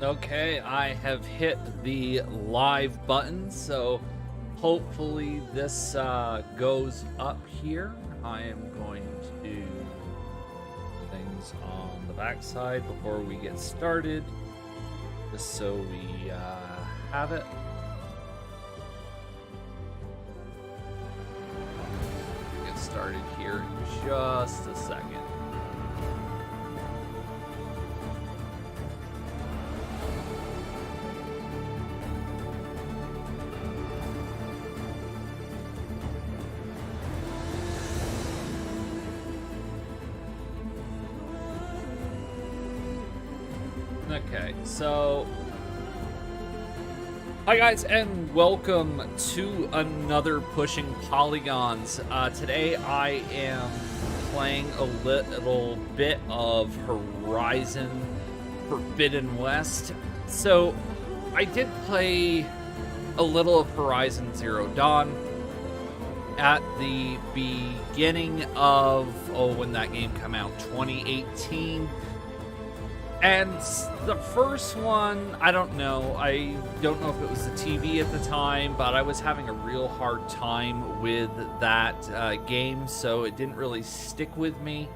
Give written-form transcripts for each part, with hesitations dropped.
Okay, I have hit the live button, so hopefully this goes up here. I am going to do things on the backside before we get started, just so we have it. Get started here in just a second. Okay, so hi guys, and welcome to another Pushing Polygons. Today I am playing a little bit of Horizon Forbidden West. So I did play a little of Horizon Zero Dawn at the beginning of, when that game came out, 2018. And the first one, I don't know. I don't know if it was the TV at the time, but I was having a real hard time with that game, so it didn't really stick with me.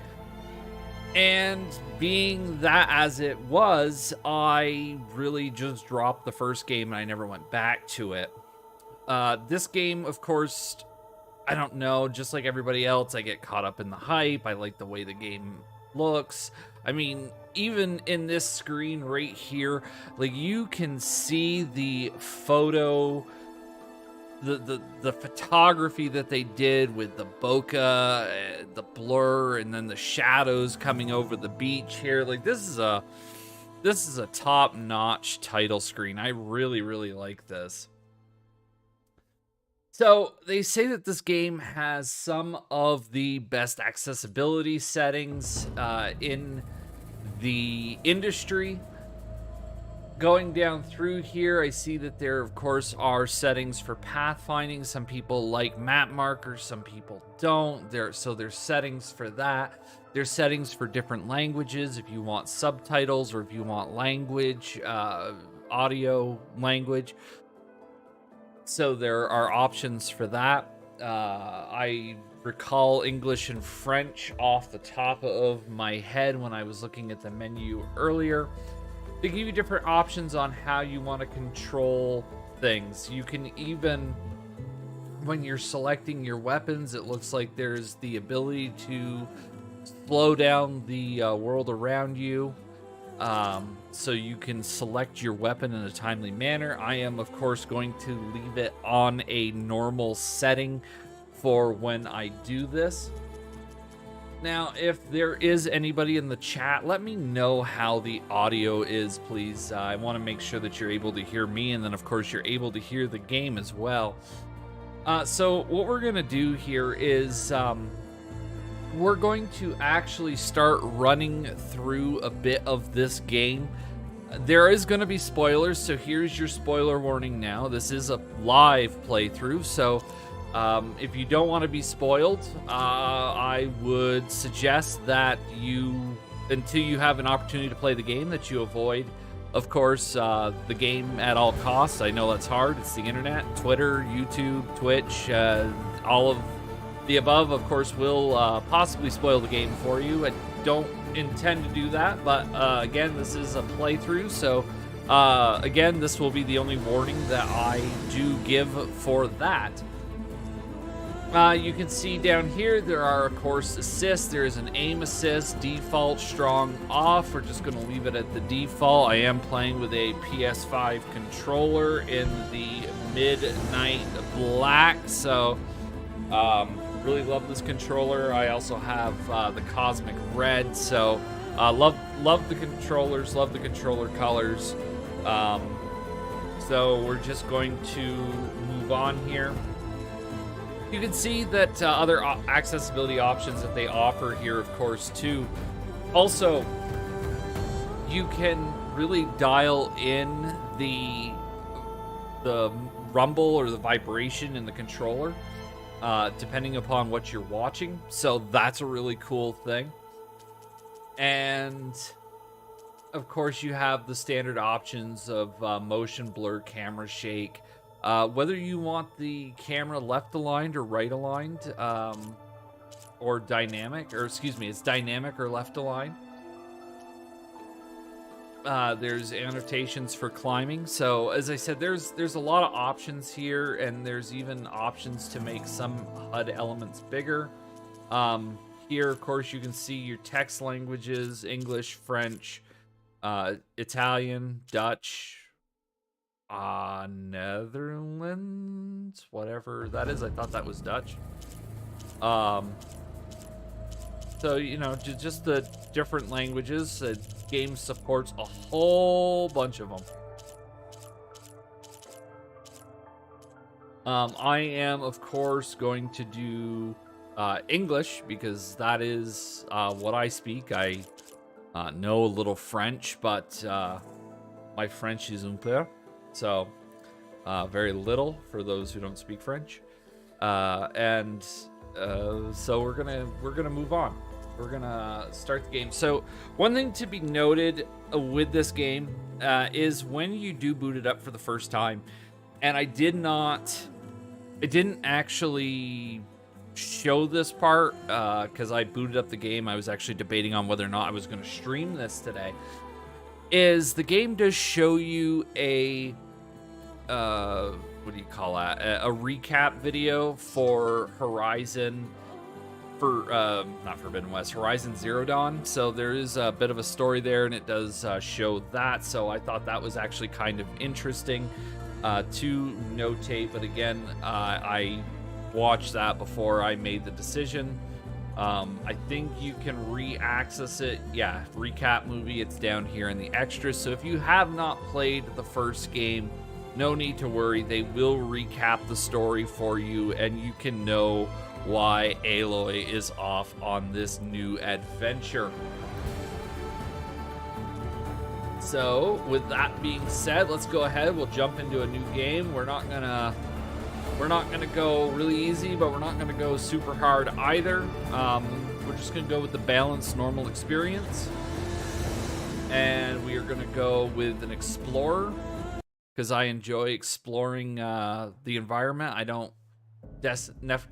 And being that as it was, I really just dropped the first game and I never went back to it. This game, of course, I don't know, just like everybody else, I get caught up in the hype. I like the way the game looks. I mean, even in this screen right here, like, you can see the photo, the photography that they did with the bokeh, the blur, and then the shadows coming over the beach here. Like, this is a top-notch title screen. I really like this. So they say that this game has some of the best accessibility settings in the industry. Going down through here, I see that there, of course, are settings for pathfinding. Some people like map markers, some people don't. So there's settings for that. There's settings for different languages if you want subtitles or if you want language, audio language. So there are options for that. I recall English and French off the top of my head when I was looking at the menu earlier. They give you different options on how you want to control things. You can even, when you're selecting your weapons, it looks like there's the ability to slow down the world around you. So you can select your weapon in a timely manner. I am, of course, going to leave it on a normal setting for when I do this. Now, if there is anybody in the chat, let me know how the audio is, please. I want to make sure that you're able to hear me, and then, of course, you're able to hear the game as well. So what we're going to do here is we're going to actually start running through a bit of this game. There is going to be spoilers, so here's your spoiler warning now. This is a live playthrough, so if you don't want to be spoiled, I would suggest that you, until you have an opportunity to play the game, that you avoid, of course, the game at all costs. I know that's hard. It's the internet. Twitter, YouTube, Twitch, all of the above, of course, will possibly spoil the game for you. I don't intend to do that, but again, this is a playthrough, so again, this will be the only warning that I do give for that. You can see down here, there are, of course, assists. There is an aim assist, default, strong, off. We're just going to leave it at the default. I am playing with a PS5 controller in the Midnight Black, so really love this controller. I also have the Cosmic Red, so love the controllers, love the controller colors. So we're just going to move on here. You can see that other accessibility options that they offer here, of course, too. Also, you can really dial in the rumble or the vibration in the controller, depending upon what you're watching. So that's a really cool thing. And of course, you have the standard options of motion blur, camera shake, whether you want the camera left aligned or right aligned, or dynamic, or excuse me, it's dynamic or left aligned. There's annotations for climbing. So as I said, there's a lot of options here, and there's even options to make some HUD elements bigger. Here, of course, you can see your text languages: English, French, Italian, Dutch, Netherlands, whatever that is. I thought that was Dutch. So, you know, just the different languages. The game supports a whole bunch of them. I am, of course, going to do English, because that is what I speak. I know a little French, but my French is un peu, so very little for those who don't speak French. So we're gonna move on. We're gonna start the game. So one thing to be noted with this game is when you do boot it up for the first time, and I didn't actually show this part because I booted up the game. I was actually debating on whether or not I was going to stream this today. Is the game does show you a what do you call that? A recap video for Horizon, not Forbidden West, Horizon Zero Dawn. So there is a bit of a story there, and it does show that. So I thought that was actually kind of interesting to notate. But again, I watched that before I made the decision. I think you can re-access it. Yeah, recap movie, it's down here in the extras. So if you have not played the first game, no need to worry. They will recap the story for you, and you can know why Aloy is off on this new adventure. So with that being said, let's go ahead. We'll jump into a new game. We're not gonna go really easy, but we're not gonna go super hard either. We're just gonna go with the balanced normal experience, and we are gonna go with an explorer because I enjoy exploring the environment. I don't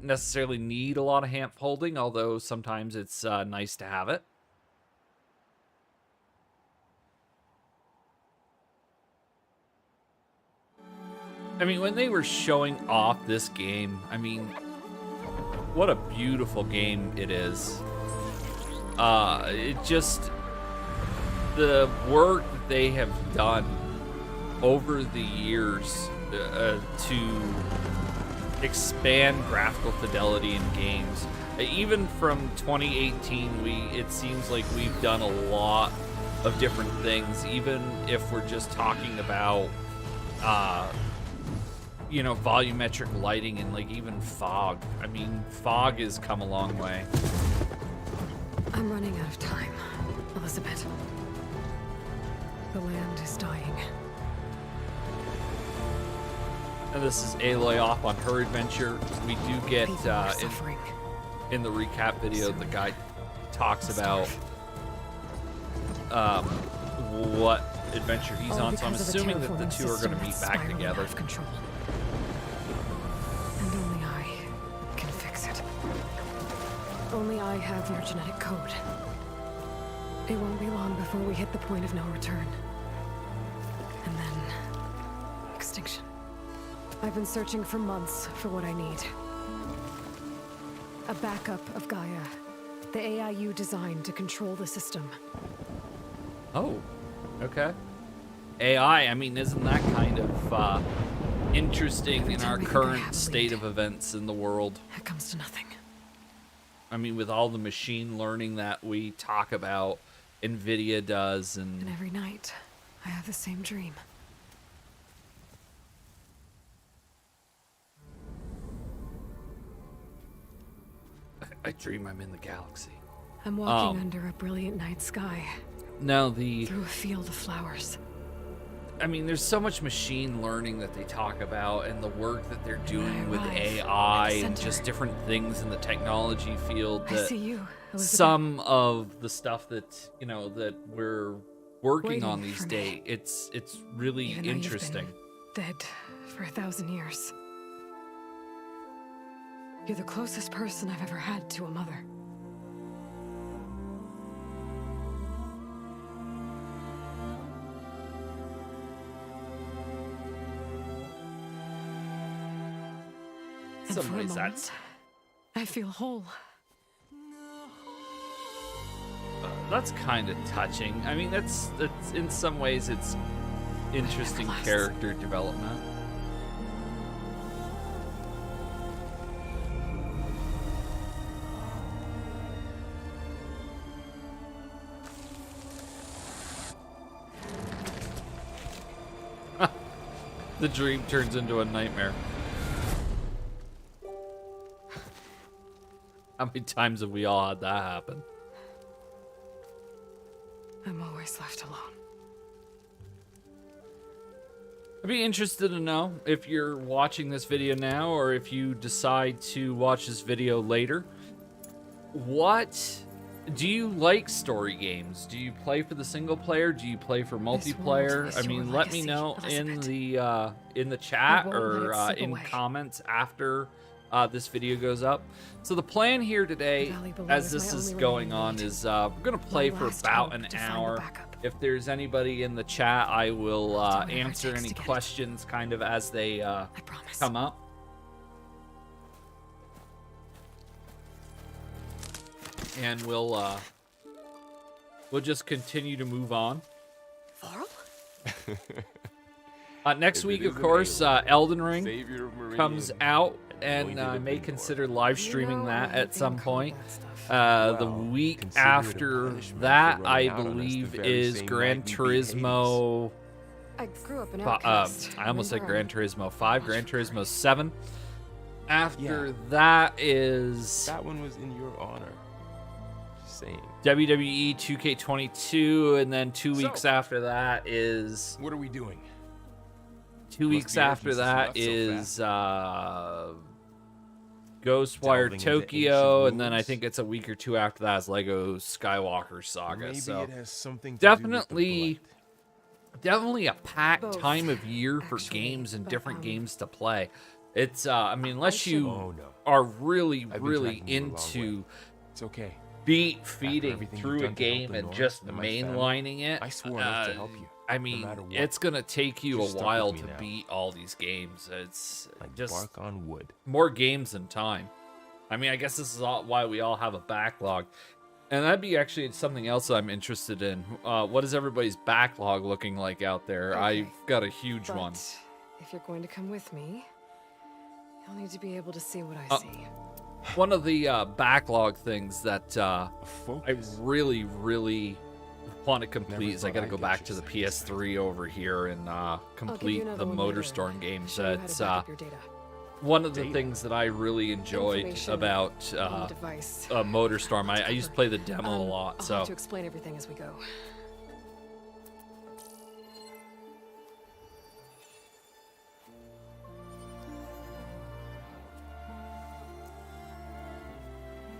necessarily need a lot of hand holding, although sometimes it's nice to have it. I mean, when they were showing off this game, I mean, what a beautiful game it is. It just, the work that they have done over the years to expand graphical fidelity in games. Even from 2018, it seems like we've done a lot of different things, even if we're just talking about you know, volumetric lighting and like even fog. I mean, fog has come a long way. I'm running out of time, Elizabeth. The land is dying. And this is Aloy off on her adventure. We do get in the recap video, the guy talks about what adventure he's on. So I'm assuming that the two are going to meet back together. And only I can fix it. Only I have your genetic code. It won't be long before we hit the point of no return. And then extinction. I've been searching for months for what I need. A backup of Gaia. The AI you designed to control the system. Oh, okay. AI, I mean, isn't that kind of interesting in our current state of events in the world? It comes to nothing. I mean, with all the machine learning that we talk about, NVIDIA does, And every night, I have the same dream. I dream I'm in the galaxy. I'm walking under a brilliant night sky. Now through a field of flowers. I mean, there's so much machine learning that they talk about, and the work that they're doing with AI and just different things in the technology field. That I see you, Elizabeth. some of the stuff that, you know, that we're working on Waiting these for me. days. It's really Even though you've interesting. been dead for 1,000 years. You're the closest person I've ever had to a mother. And Some for a ways moment, that's I feel whole. kind of touching. I mean, that's in some ways it's interesting Nevertheless. character development. The dream turns into a nightmare. How many times have we all had that happen? I'm always left alone. I'd be interested to know if you're watching this video now or if you decide to watch this video later. What do you like story games? Do you play for the single player? Do you play for multiplayer? is I your mean, let me legacy, know Elizabeth. in the chat won't let or it slip in away. comments after this video goes up. So the plan here today, The valley below as is this my is only going remaining on, lead. is we're gonna play My for last about hope an to find the hour. backup. If there's anybody in the chat, I will I'll do whatever it answer takes any to get it. questions kind of as they I promise. come up. And we'll just continue to move on. Laurel? Next If week, it of isn't course, Aloy, Elden Ring Savior of Meridian, comes out, we and did I it may before. consider live streaming that at some point. The Well, week consider it a after punishment that, for I running out on us the believe, very is same Gran night we beat Turismo. I grew up an I outcast. almost said Remember, Gran Turismo 5, much Gran for Turismo courage. 7. After Yeah. that is That one was in your honor. Just saying. WWE 2K22, and then 2 weeks So- after that is What are we doing? 2 Must weeks be after urgency, that not so is Delving Ghostwire into Tokyo, ancient and then I ruins? think it's a week or two after that is Lego Skywalker Saga. Maybe So it has something to definitely, do with the definitely a packed Both, time of year for actually, games and but, different games to play. It's I mean, I unless should- you Oh, no. are really, I've been really tracking you a long into way. It's okay. beat feeding everything you've through a done to help game the and North just and my family, mainlining it. I swore enough to help you, I no mean, matter what. it's gonna take you You're a stuck with while me to now. beat all these games. It's Like just bark on wood. more games than time. I mean, I guess this is why we all have a backlog. And that'd be actually something else I'm interested in. What is everybody's backlog looking like out there? Okay, I've got a huge But one. if you're going to come with me, you'll need to be able to see what I see. One of the backlog things that I Focus. really, really want to complete Never is I thought got to I'd go get back you to the so PS3 over here and complete another the one later. MotorStorm games. Show you how to That's back up your data. one of the Data. things that I really enjoyed Information about on the device. MotorStorm. I used to play the demo a I'll lot, so have to explain everything as we go.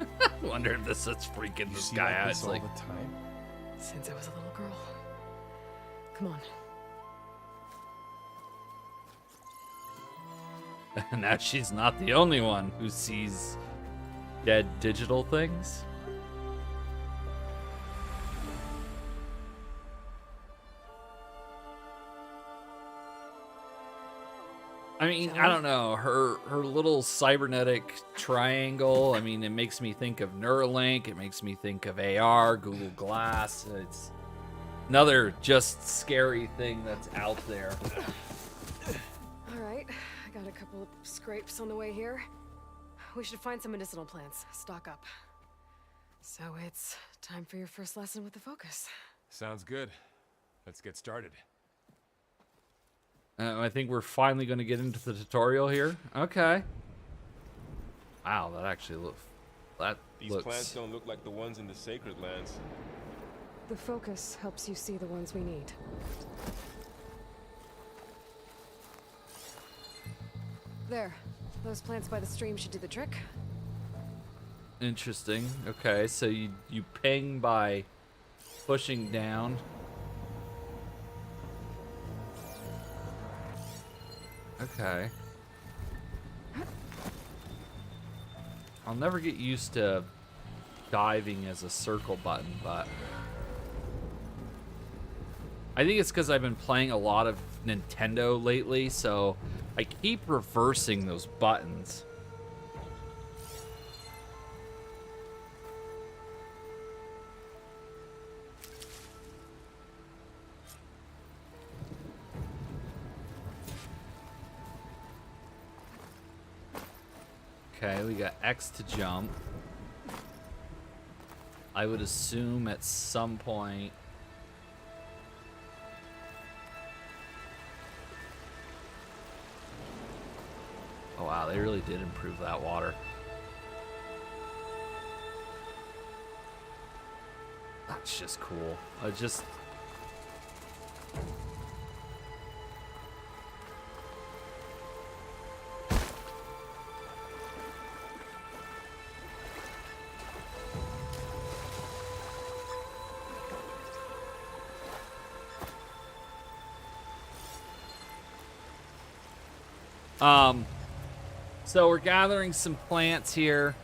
I wonder if this is freaking You this see guy like out. this It's all like, the time? Since I was a little girl. Come on. now she's not the only one who sees dead digital things. I mean, I don't know. Her little cybernetic triangle, I mean, it makes me think of Neuralink. It makes me think of AR, Google Glass. It's another just scary thing that's out there. All right, I got a couple of scrapes on the way here. We should find some medicinal plants, stock up. So it's time for your first lesson with the focus. Sounds good. Let's get started. I think we're finally going to get into the tutorial here. Okay. Wow, that actually looks... That These looks... plants don't look like the ones in the sacred lands. The focus helps you see the ones we need. There. Those plants by the stream should do the trick. Interesting. Okay, so you ping by pushing down. Okay. I'll never get used to diving as a circle button, but I think it's because I've been playing a lot of Nintendo lately, so I keep reversing those buttons. Okay, we got X to jump. I would assume at some point. Oh wow, they really did improve that water. That's just cool. I just. So we're gathering some plants here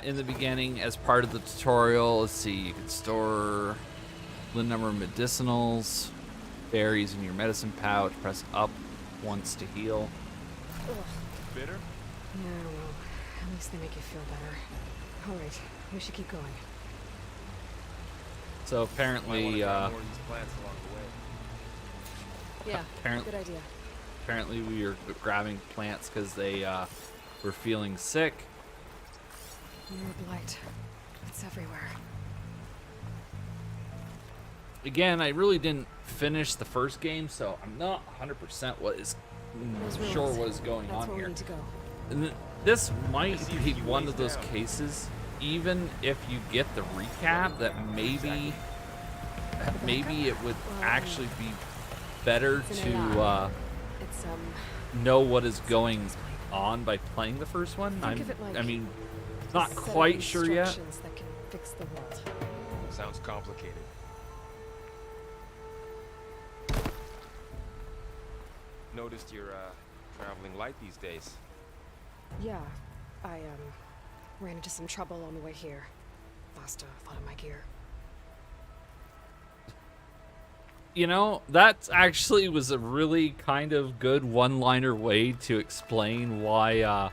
in the beginning as part of the tutorial. Let's see, you can store the number of medicinals, berries in your medicine pouch. Press up once to heal. Ugh. Bitter? Yeah, well, at least they make you feel better. All right, we should keep going. So apparently, Might wanna try more of these plants along the way. Yeah, Apparently- good idea. apparently we were grabbing plants because they were feeling sick. More blight. It's everywhere. Again, I really didn't finish the first game, so I'm not 100% Those sure ruins. what is going That's on where here. we need to go. And this might see a be few one ways of those down. cases, even if you get the recap, that maybe it would actually be better It's an to AI. It's know what is going on by playing the first one. Think of it like I mean, a not set of quite sure yet. instructions that can fix the world. Sounds complicated. Noticed you're traveling light these days. Yeah, I ran into some trouble on the way here. Lost a lot of my gear. You know, that actually was a really kind of good one-liner way to explain why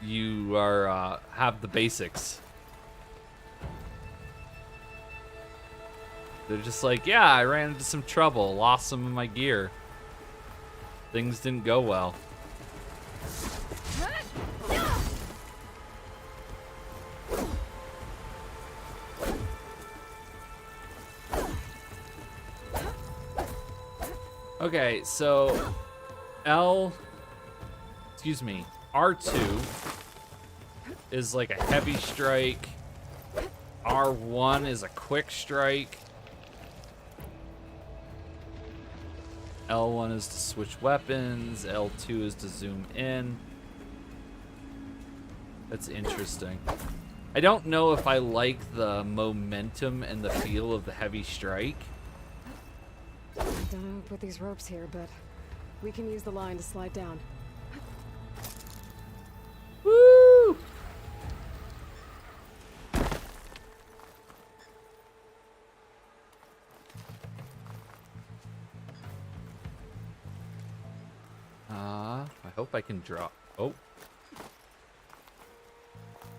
you are have the basics. They're just like, yeah, I ran into some trouble, lost some of my gear. Things didn't go well. Okay, so R2 is like a heavy strike. R1 is a quick strike. L1 is to switch weapons. L2 is to zoom in. That's interesting. I don't know if I like the momentum and the feel of the heavy strike. Don't know who put these ropes here, but we can use the line to slide down. Woo! I hope I can drop. Oh.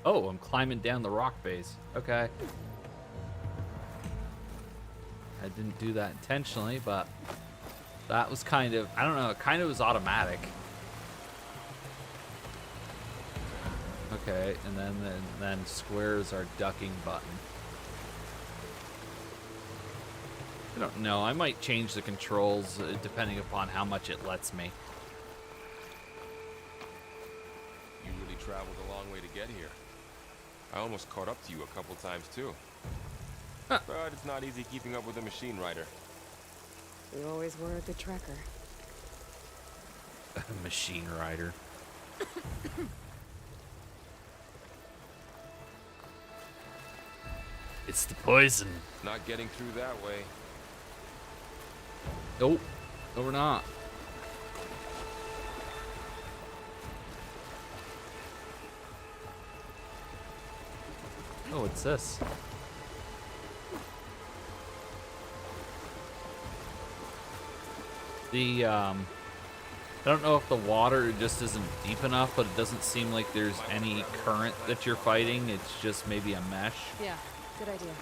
Oh, I'm climbing down the rock face. Okay. I didn't do that intentionally, but that was kind of, I don't know, it kind of was automatic. Okay, and then square is our ducking button. I don't know, I might change the controls depending upon how much it lets me. You really traveled a long way to get here. I almost caught up to you a couple times too. Huh. But it's not easy keeping up with a machine rider. You always were a good tracker. Machine rider. It's the poison. Not getting through that way. Nope. No, we're not. Oh, what's this? I don't know if the water just isn't deep enough, but it doesn't seem like there's any current that you're fighting. It's just maybe a mesh. Yeah, good idea.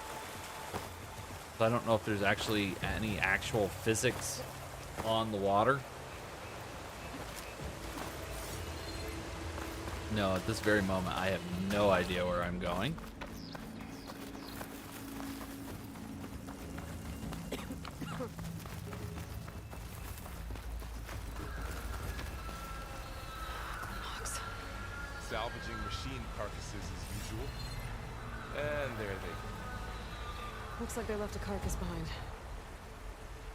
So I don't know if there's actually any actual physics on the water. No, at this very moment, I have no idea where I'm going. Logs. Salvaging machine carcasses as usual. And there they go. Looks like they left a carcass behind.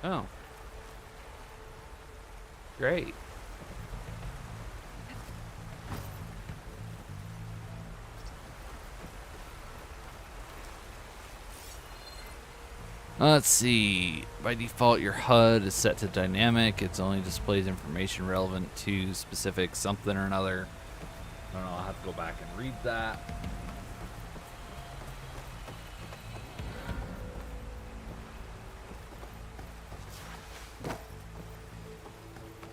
Oh. Great. Let's see. By default, your HUD is set to dynamic. It only displays information relevant to specific something or another. I don't know. I'll have to go back and read that.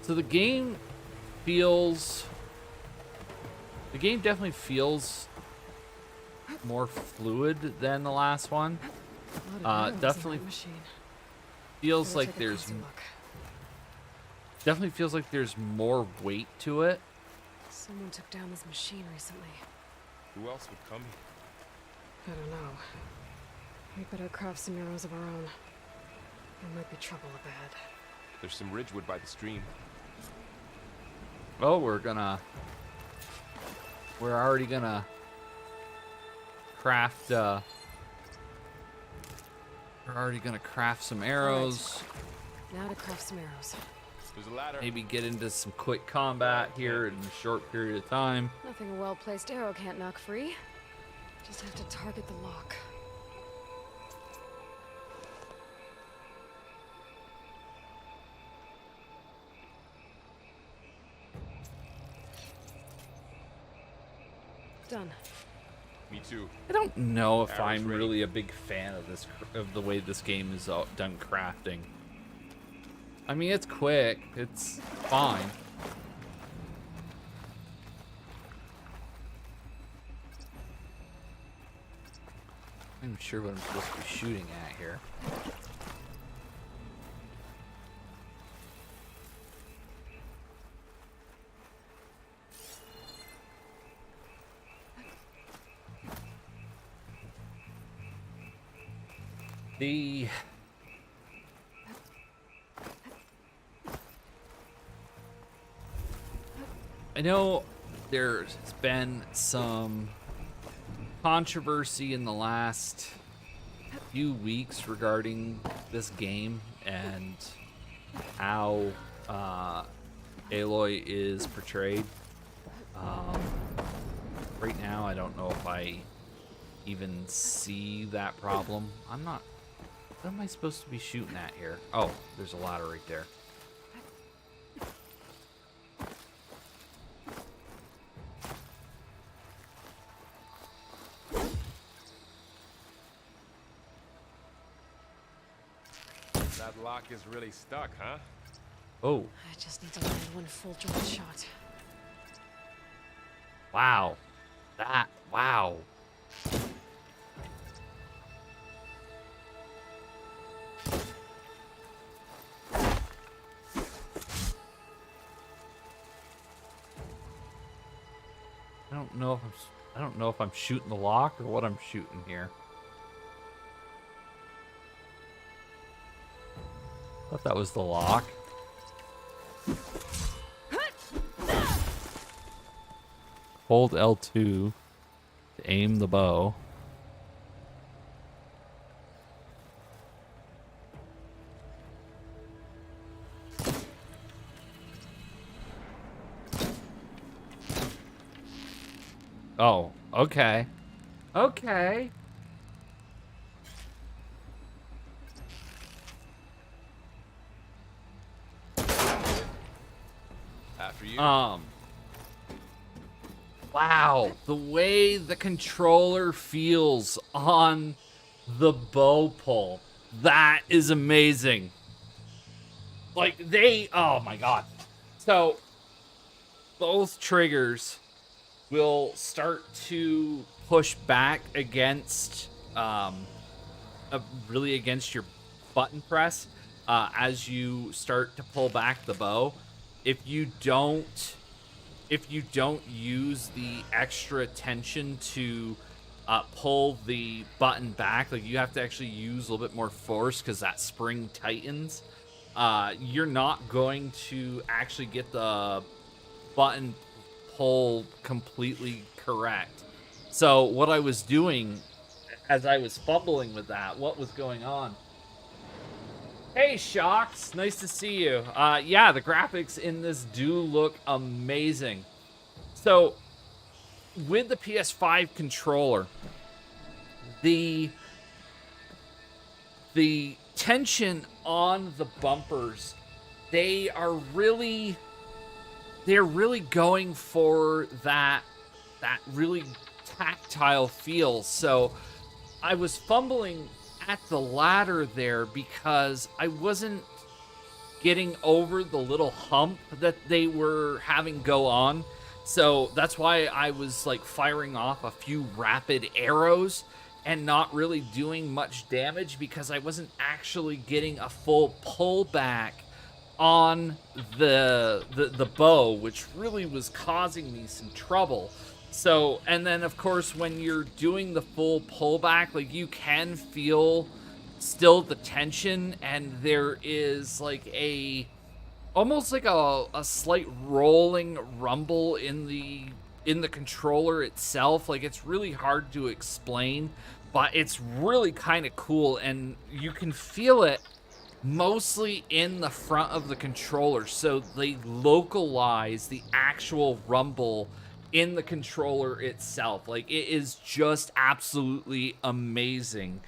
So the game definitely feels more fluid than the last one. Definitely feels like definitely feels like there's more weight to it. Someone took down this machine recently. Who else would come here? I don't know. We better craft some arrows of our own. There might be trouble up ahead. There's some ridgewood by the stream. Oh, we're already gonna craft some arrows. Now to craft some arrows. There's a ladder. Maybe get into some quick combat here in a short period of time. Nothing a well-placed arrow can't knock free. Just have to target the lock. Done. Me too. I don't know if Arrows I'm ready. really a big fan of the way this game is done crafting. I mean, it's quick. It's fine. I'm not sure what I'm supposed to be shooting at here. I know there's been some controversy in the last few weeks regarding this game and how Aloy is portrayed. Right now, I don't know if I even see that problem. I'm not. What am I supposed to be shooting at here? Oh, there's a ladder right there. That lock is really stuck, huh? Oh, I just need to land one full joint shot. wow. Wow. I don't know if I'm shooting the lock or what I'm shooting here. I thought that was the lock. Hold L2 to aim the bow. Oh, okay. Okay. After you. Wow, the way the controller feels on the bow pull. That is amazing. Like, oh my god. So, both triggers will start to push back against, really against your button press as you start to pull back the bow. If you don't use the extra tension to pull the button back, like you have to actually use a little bit more force because that spring tightens, you're not going to actually get the button pull completely correct. So what I was doing as I was fumbling with that, what was going on? Hey, Shocks, nice to see you. Yeah, the graphics in this do look amazing. So, with the PS5 controller, the tension on the bumpers, they're really going for that really tactile feel. So, I was fumbling at the ladder there because I wasn't getting over the little hump that they were having go on. So that's why I was like firing off a few rapid arrows and not really doing much damage, because I wasn't actually getting a full pullback on the bow, which really was causing me some trouble. So, and then of course when you're doing the full pullback, like you can feel still the tension, and there is like almost like a slight rolling rumble in the controller itself. Like, it's really hard to explain, but it's really kind of cool, and you can feel it mostly in the front of the controller. So they localize the actual rumble in the controller itself. Like, it is just absolutely amazing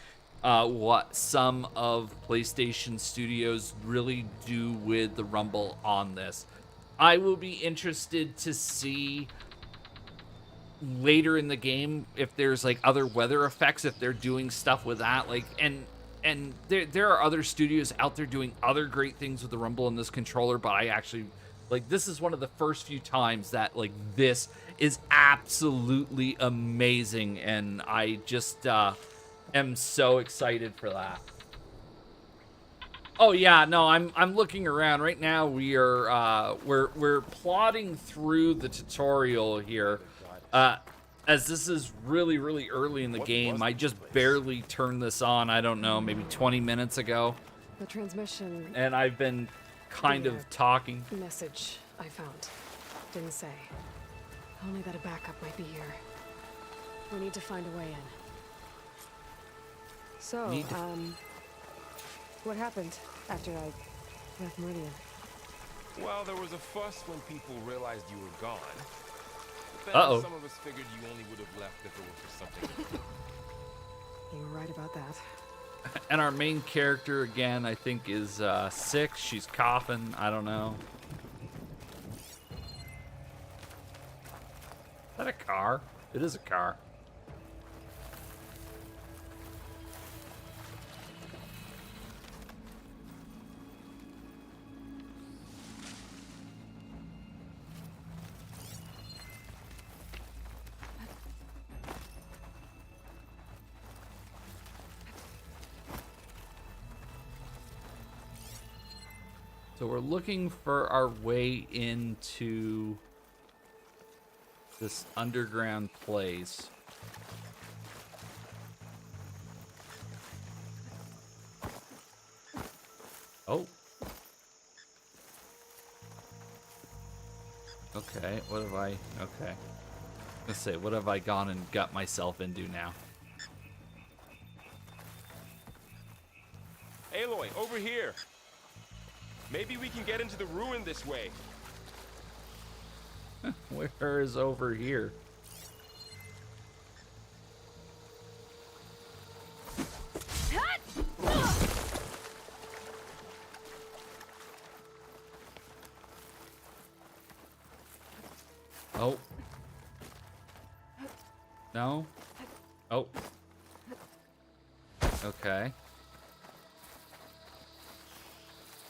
what some of PlayStation Studios really do with the rumble on this. I will be interested to see later in the game if there's like other weather effects, if they're doing stuff with that. Like, and there are other studios out there doing other great things with the rumble in this controller, but I actually, like, this is one of the first few times that, like, this is absolutely amazing, and I just am so excited for that. Oh yeah, no, I'm looking around right now. We are we're plodding through the tutorial here. As this is really early in the game, I just barely turned this on. I don't know, maybe 20 minutes ago. The transmission And I've been kind of talking. message I found didn't say. Only that a backup might be here. We need to find a way in. So, what happened after I left Meridian? Well, there was a fuss when people realized you were gone. But Uh-oh. some of us figured you only would have left if it were for something. You were right about that. And our main character, again, I think is sick. She's coughing. I don't know. Is that a car? It is a car. So we're looking for our way into this underground place. Oh. Okay, what have I... Okay. Let's say, what have I gone and got myself into now? Aloy, over here. Maybe we can get into the ruin this way. Where is over here? Oh. No? Oh. Okay.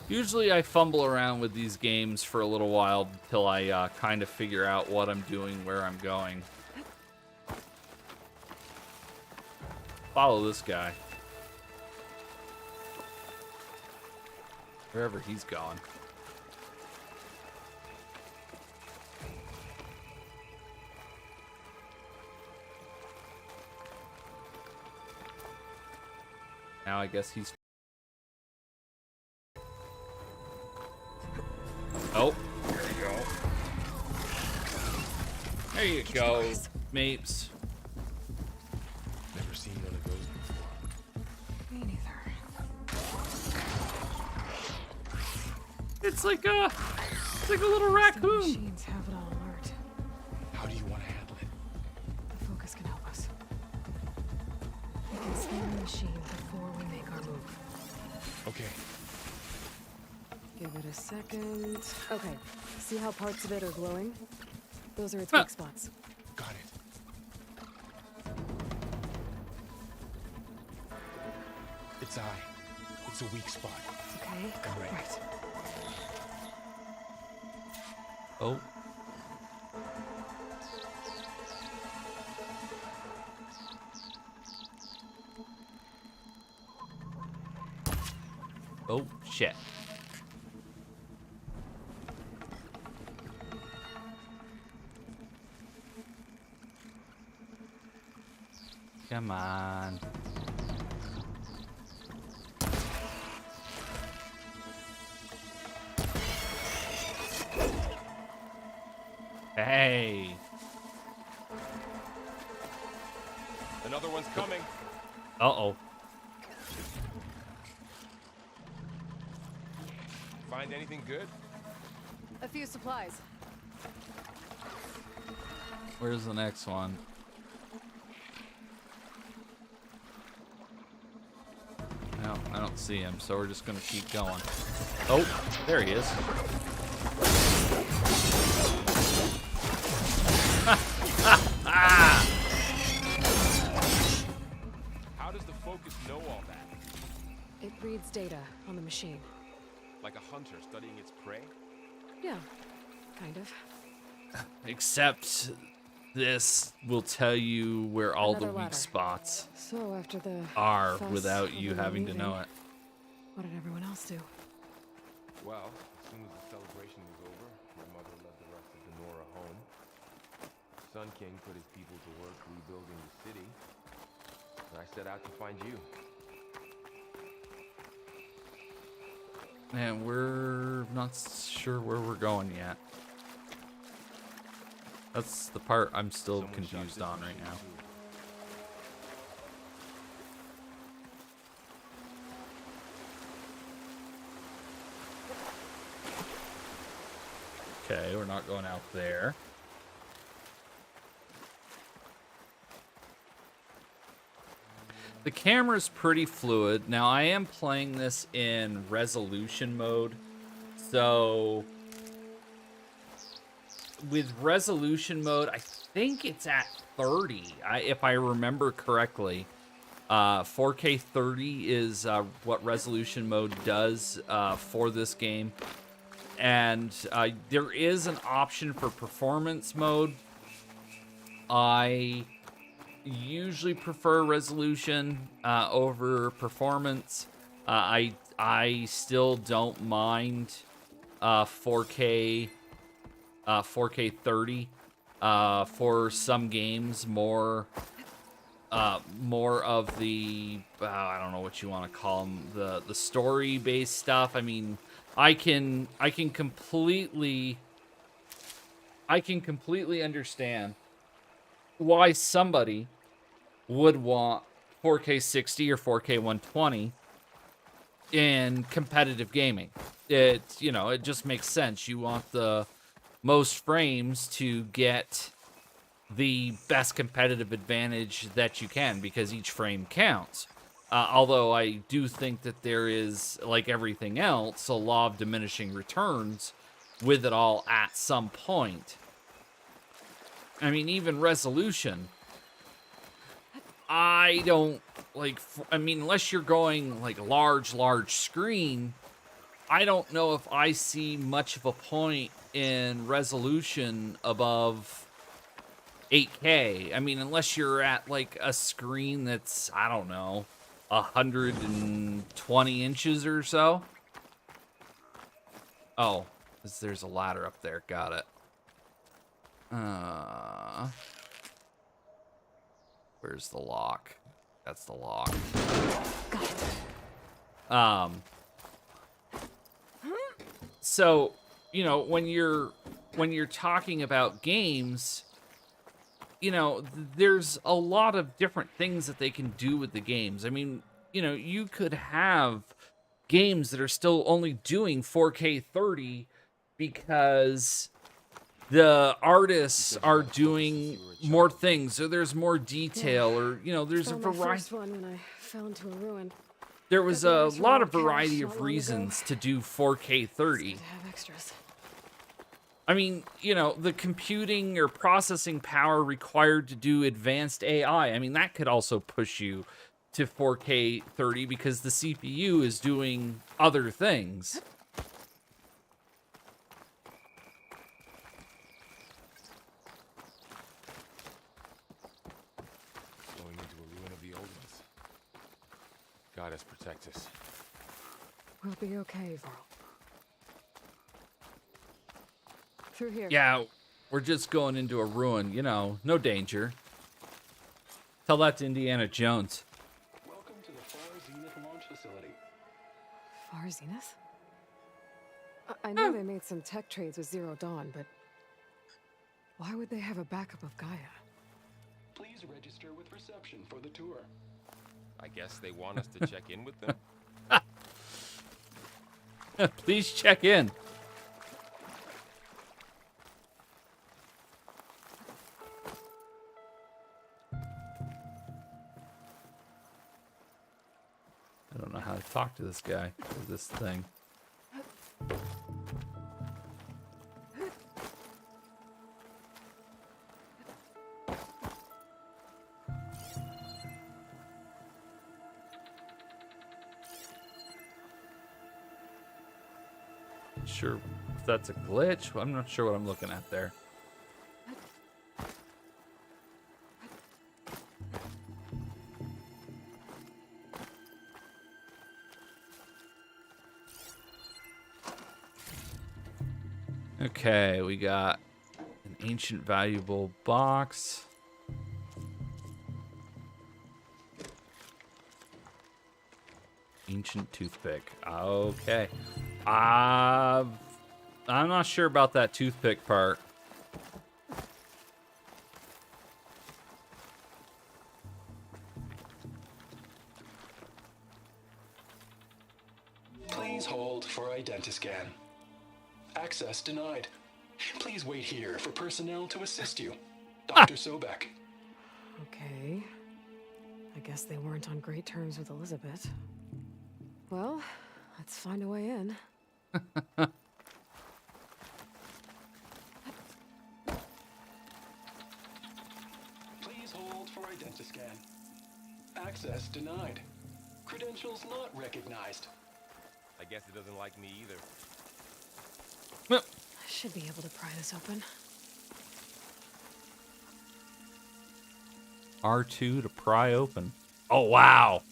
Usually I fumble around with these games for a little while until I kind of figure out what I'm doing, where I'm going. Follow this guy. Wherever he's going. Now I guess he's... Oh. There you go. There you go, Mapes. Never seen one of those before. Me neither. It's like a little The raccoon. machines have it on alert. How do you want to handle it? The focus can help us. We can scan the machine before we make our move. Okay. Give it a second. Okay. See how parts of it are glowing? Those are its Huh. weak spots. Got it. Its eye. It's a weak spot. Okay. I'm ready. Right. Oh. Oh, shit. Come on. Hey. Another one's coming. Uh-oh. Find anything good? A few supplies. Where's the next one? No, I don't see him, so we're just gonna keep going. Oh, there he is. How does the focus know all that? It reads data on the machine. Like a hunter studying its prey? Yeah, kind of. Except this will tell you where all the Another weak ladder. spots So after the are fuss without of you everyone having to know leaving, it. What did everyone else do? Well, as soon as the celebration was over, my mother led the rest of the Nora home. Sun King put his people to work rebuilding the city. And I set out to find you. Man, we're not sure where we're going yet. That's the part I'm still Someone shot confused this on right machine now. too. Okay, we're not going out there. The camera's pretty fluid. Now, I am playing this in resolution mode. So, with resolution mode, I think it's at 30, if I remember correctly. 4K 30 is what resolution mode does for this game. And there is an option for performance mode. I usually prefer resolution over performance. I still don't mind 4K 30 for some games. More of the I don't know what you want to call them, the story based stuff. I mean, I can completely understand why somebody would want 4K 60 or 4K 120 in competitive gaming. It just makes sense. You want the most frames to get the best competitive advantage that you can, because each frame counts. Although I do think that there is, like everything else, a law of diminishing returns with it all at some point. I mean, even resolution I don't like. I mean, unless you're going like large screen, I don't know if I see much of a point in resolution above 8K. I mean, unless you're at like a screen that's, I don't know, 120 inches or so. Oh, there's a ladder up there. Got it. Where's the lock? That's the lock. So, you know, when you're talking about games, you know, there's a lot of different things that they can do with the games. I mean, you know, you could have games that are still only doing 4K 30 because the artists are doing more things, so there's more detail, or you know, there's a Found my variety. first one when I fell into a ruin. There was Got the a extra lot rock of cache variety not of long ago. reasons to do 4K 30. Good to have extras. I mean, you know, the computing or processing power required to do advanced AI, I mean, that could also push you to 4K 30 because the CPU is doing other things. Going into a ruin of the old ones. Goddess protect us. We'll be okay, Varl. Through here. Yeah, we're just going into a ruin, you know, no danger. Tell that to Indiana Jones. Welcome to the Far Zenith launch facility. Far Zenith? I know they made some tech trades with Zero Dawn, but why would they have a backup of Gaia? Please register with reception for the tour. I guess they want us to check in with them. Please check in. I don't know how to talk to this guy or this thing. Sure, if that's a glitch. I'm not sure what I'm looking at there. Okay, we got an ancient valuable box. Ancient toothpick. Okay. I'm not sure about that toothpick part. Please hold for identiscan. Access denied. Please wait here for personnel to assist you. Dr. Sobek. Okay. I guess they weren't on great terms with Elizabeth. Well, let's find a way in. Please hold for identiscan. Access denied. Credentials not recognized. I guess it doesn't like me either. I should be able to pry this open. R2 to pry open. Oh, wow.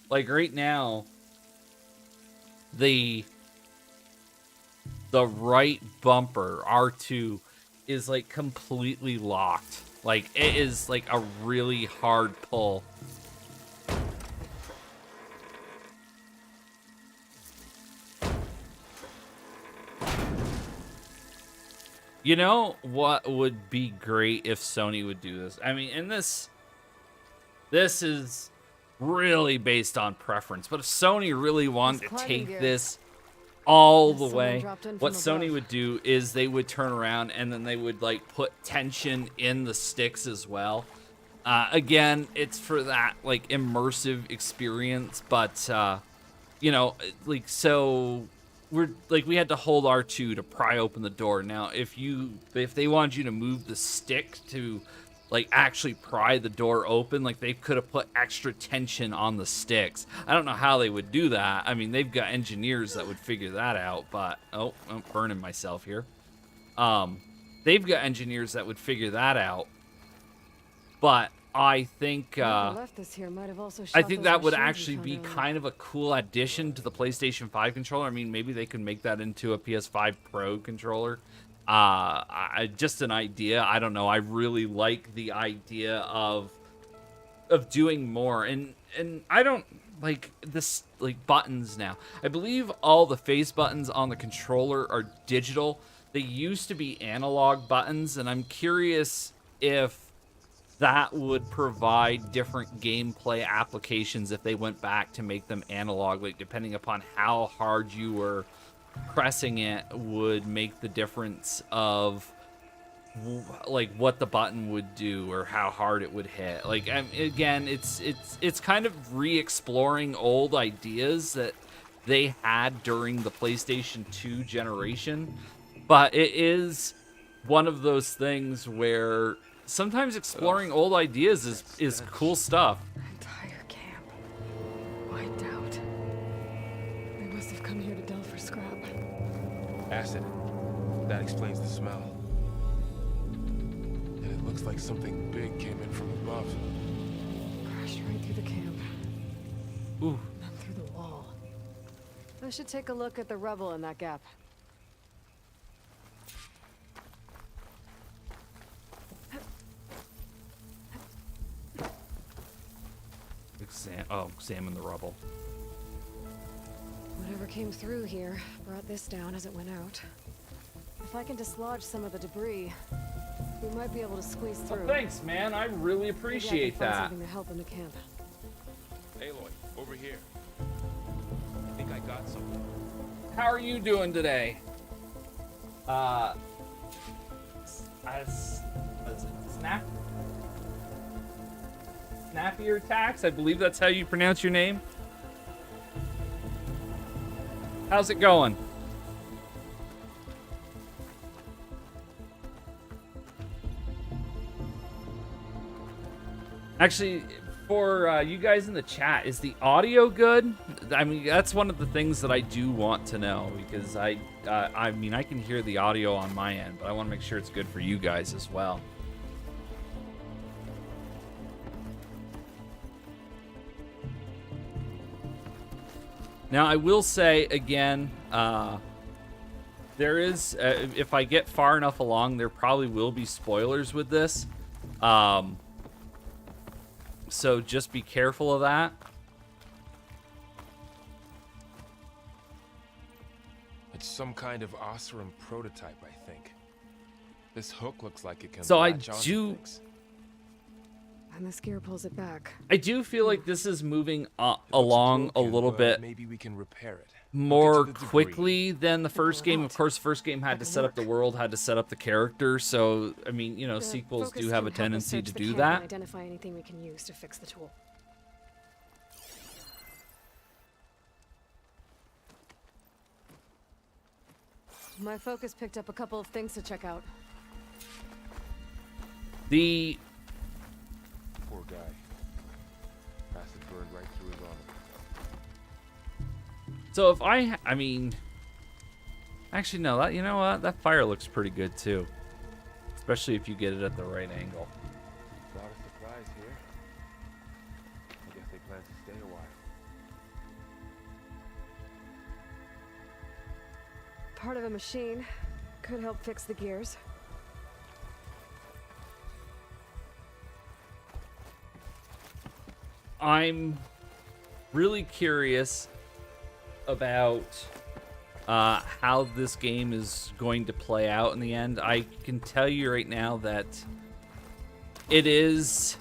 Like right now, the right bumper, R2, is like completely locked. Like it is like a really hard pull. You know what would be great if Sony would do this? I mean, and this is really based on preference, but if Sony really wanted to climbing take gear. this all Yes, the someone way, dropped in what from Sony above. would do is they would turn around and then they would like put tension in the sticks as well. Again, it's for that like immersive experience, but you know, like so we had to hold R2 to pry open the door. Now, if they wanted you to move the stick to like actually pry the door open. Like they could have put extra tension on the sticks. I don't know how they would do that. I mean, they've got engineers that would figure that out, but oh, I'm burning myself here. They've got engineers that would figure that out. But I think I think that would actually be kind of a cool addition to the PlayStation 5 controller. I mean, maybe they could make that into a PS5 Pro controller. Just an idea. I don't know. I really like the idea of doing more. And I don't like this, like, buttons now. I believe all the face buttons on the controller are digital. They used to be analog buttons, and I'm curious if that would provide different gameplay applications if they went back to make them analog, like depending upon how hard you were pressing it would make the difference of like what the button would do or how hard it would hit. Like, again, it's kind of re-exploring old ideas that they had during the PlayStation 2 generation, but it is one of those things where sometimes exploring old ideas is cool stuff. Entire camp wiped out. They must have come here to delve for scrap. Acid. That explains the smell. And it looks like something big came in from above. Crashed right through the camp. Ooh. And through the wall. I should take a look at the rubble in that gap. Examine the rubble. Whatever came through here brought this down as it went out. If I can dislodge some of the debris, we might be able to squeeze through. Oh, thanks, man. I really appreciate Maybe I can find that. something to help in the camp. Aloy, over here. I think I got something. How are you doing today? Snappier Tax? I believe that's how you pronounce your name. How's it going? Actually, for you guys in the chat, is the audio good? I mean, that's one of the things that I do want to know, because I mean, I can hear the audio on my end, but I want to make sure it's good for you guys as well. Now, I will say again, there is, if I get far enough along, there probably will be spoilers with this. So just be careful of that. It's some kind of Oseram prototype, I think. This hook looks like it can So I latch onto do. things. And this gear pulls it back. I do feel like this is moving It looks along broken, a little but bit maybe we can repair it. more Get to the debris. quickly than the first game. Of course, the first game had to set up the world, had to set up the character. So, I mean, you know, The sequels focus do have a can help us tendency search to the do camp that. and identify anything we can use to fix the tool. My focus picked up a couple of things to check out. The Poor guy. Acid burned right through his armor. So if I mean, actually no, that, you know what? That fire looks pretty good too, especially if you get it at the right angle. Not a surprise here. I guess they plan to stay a while. Part of a machine could help fix the gears. I'm really curious about how this game is going to play out in the end. I can tell you right now that it is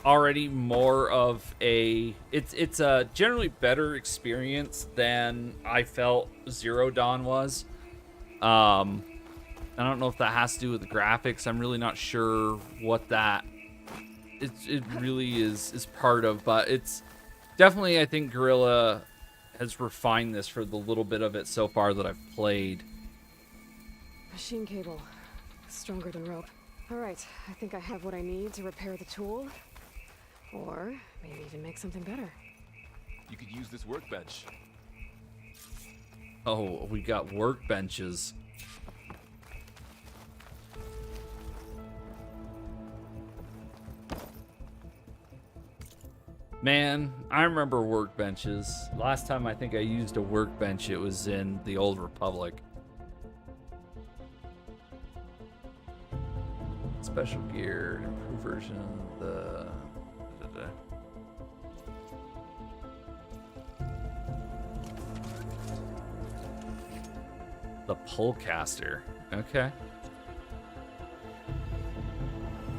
already more of a it's a generally better experience than I felt Zero Dawn was. I don't know if that has to do with the graphics. I'm really not sure what that it really is part of, but it's definitely, I think Guerrilla has refined this for the little bit of it so far that I've played. Machine cable. Stronger than rope. All right, I think I have what I need to repair the tool. Or maybe even make something better. You could use this workbench. Oh, we got workbenches. Man, I remember workbenches. Last time I think I used a workbench, it was in the Old Republic. Special gear, improved version of the... The Polecaster. Okay.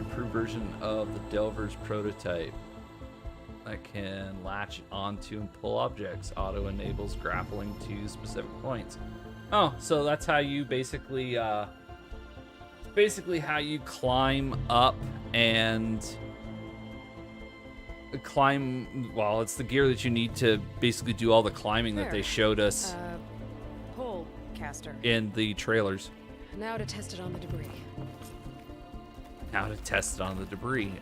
Improved version of the Delver's prototype that can latch onto and pull objects. Auto enables grappling to specific points. Oh, so that's how you basically how you climb up and climb. Well, it's the gear that you need to basically do all the climbing that they showed us Pole caster. in the trailers. Now to test it on the debris. How to test it on the debris.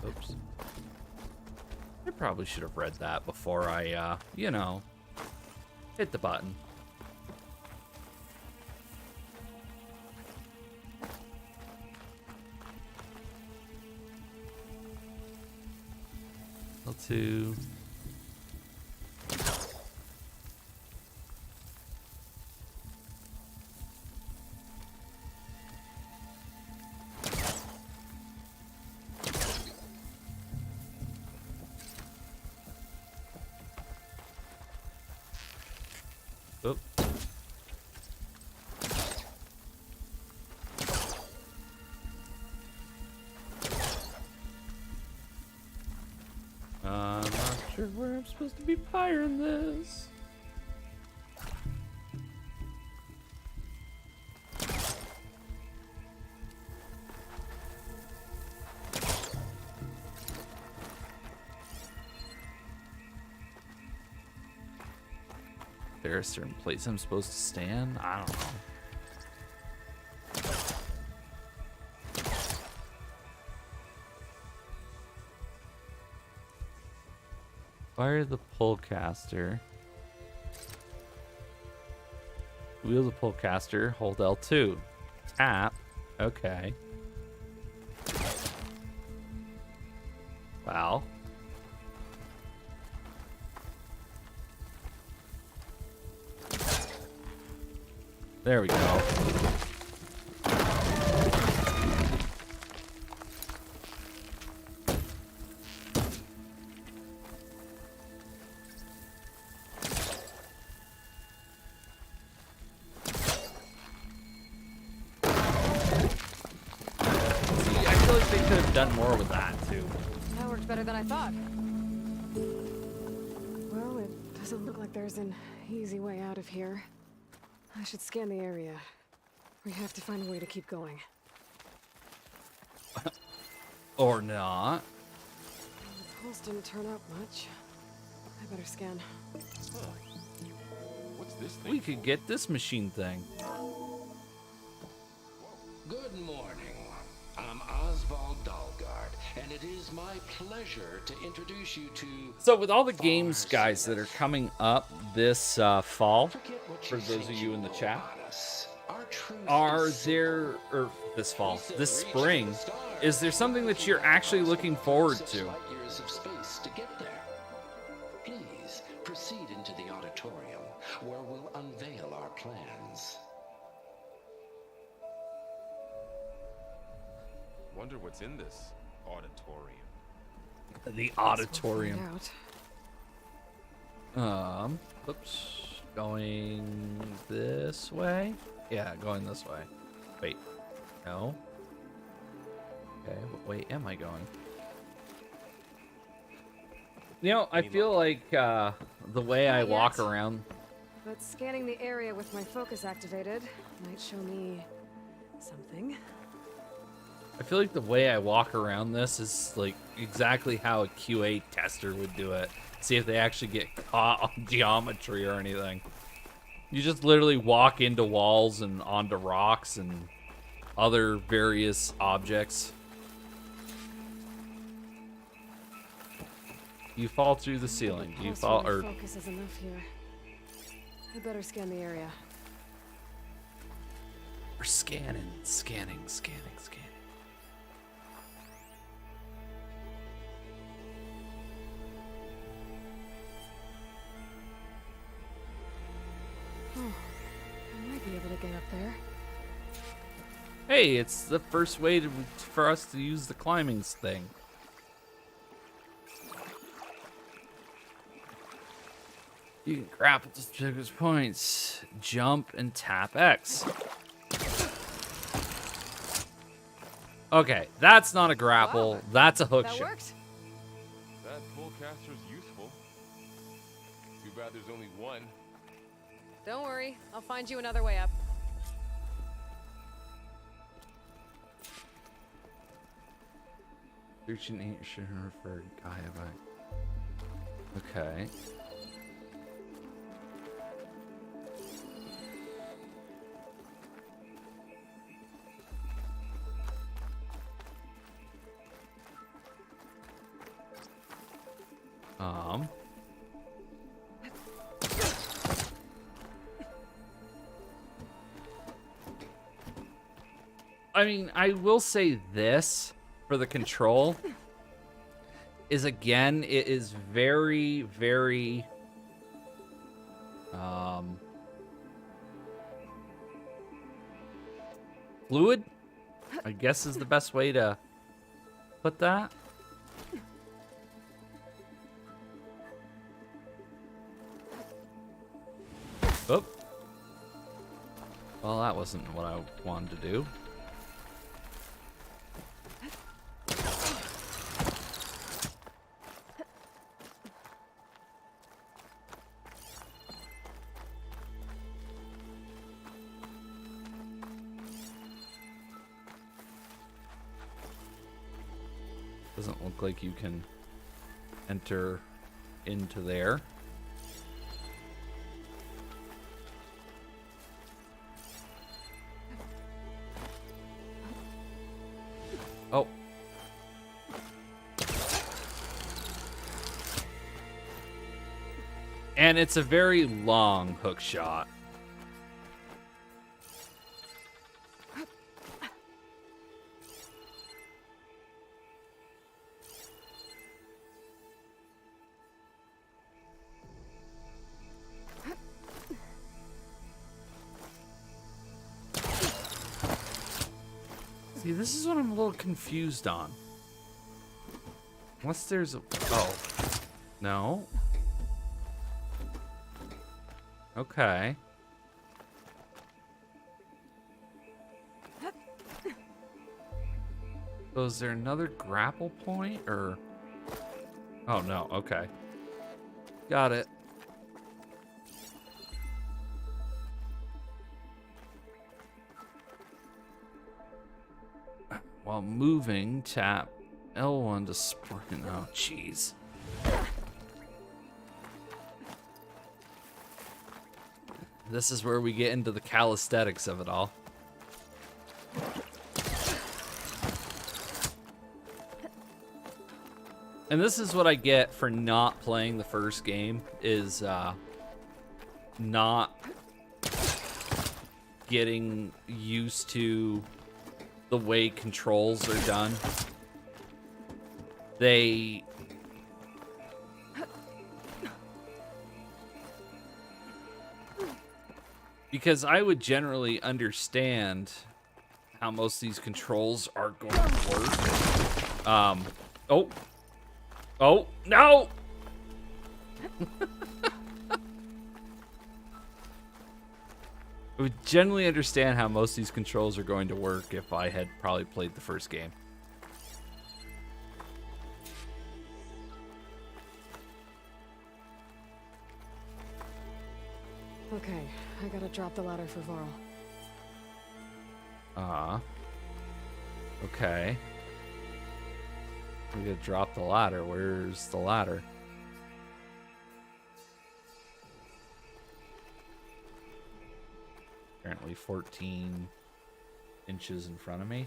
Oops. I probably should have read that before I, hit the button. L2. Oop. I'm not sure where I'm supposed to be firing this. There a certain place I'm supposed to stand? I don't know. Fire the Polecaster. Wheel the Polecaster, hold L2. Tap. Okay. Wow. There we go. Done more with that too. That worked better than I thought. Well, it doesn't look like there's an easy way out of here. I should scan the area. We have to find a way to keep going. Or not. The pulse didn't turn up much. I better scan. Huh. What's this thing? We could get this machine thing. Good morning. I'm Oswald Dalgard, and it is my pleasure to introduce you to... So with all the games, guys, that are coming up this fall, for those of you in the chat, are there, or this fall, this spring, is there something that you're actually looking forward to? Please proceed into the auditorium, where we'll unveil our plans. Wonder what's in this auditorium. The auditorium. Out. Oops. Going this way? Yeah, going this way. Wait. No. Okay, what way am I going? You know, I feel like the way I walk around... But scanning the area with my focus activated might show me something. I feel like the way I walk around this is like exactly how a QA tester would do it. See if they actually get caught on geometry or anything. You just literally walk into walls and onto rocks and other various objects. You fall through the ceiling. You fall, or focus is enough here. I better scan the area. we're scanning. Oh, I might be able to get up there. Hey, it's the first way for us to use the climbing thing. You can grapple to specific points, jump, and tap X. Okay, that's not a grapple. Wow, that's a hook That shot. worked. That full caster's useful. Too bad there's only one. Don't worry, I'll find you another way up. Reaching eight should refer Gaia by. Okay. I mean, I will say this for the control is, again, it is very, very fluid, I guess is the best way to put that. Oh. Well, that wasn't what I wanted to do. Doesn't look like you can enter into there. Oh. And it's a very long hook shot. See, this is what I'm a little confused on. Unless there's a... Oh. No. Okay. So is there another grapple point, or... Oh, no. Okay. Got it. While moving, tap L1 to sprint. Oh, jeez. This is where we get into the calisthenics of it all. And this is what I get for not playing the first game, is not getting used to the way controls are done. Because I would generally understand how most of these controls are going to work. Oh, no! I would generally understand how most of these controls are going to work if I had probably played the first game. Okay, I gotta drop the ladder for Varl. Okay. We gotta drop the ladder. Where's the ladder? Apparently 14 inches in front of me.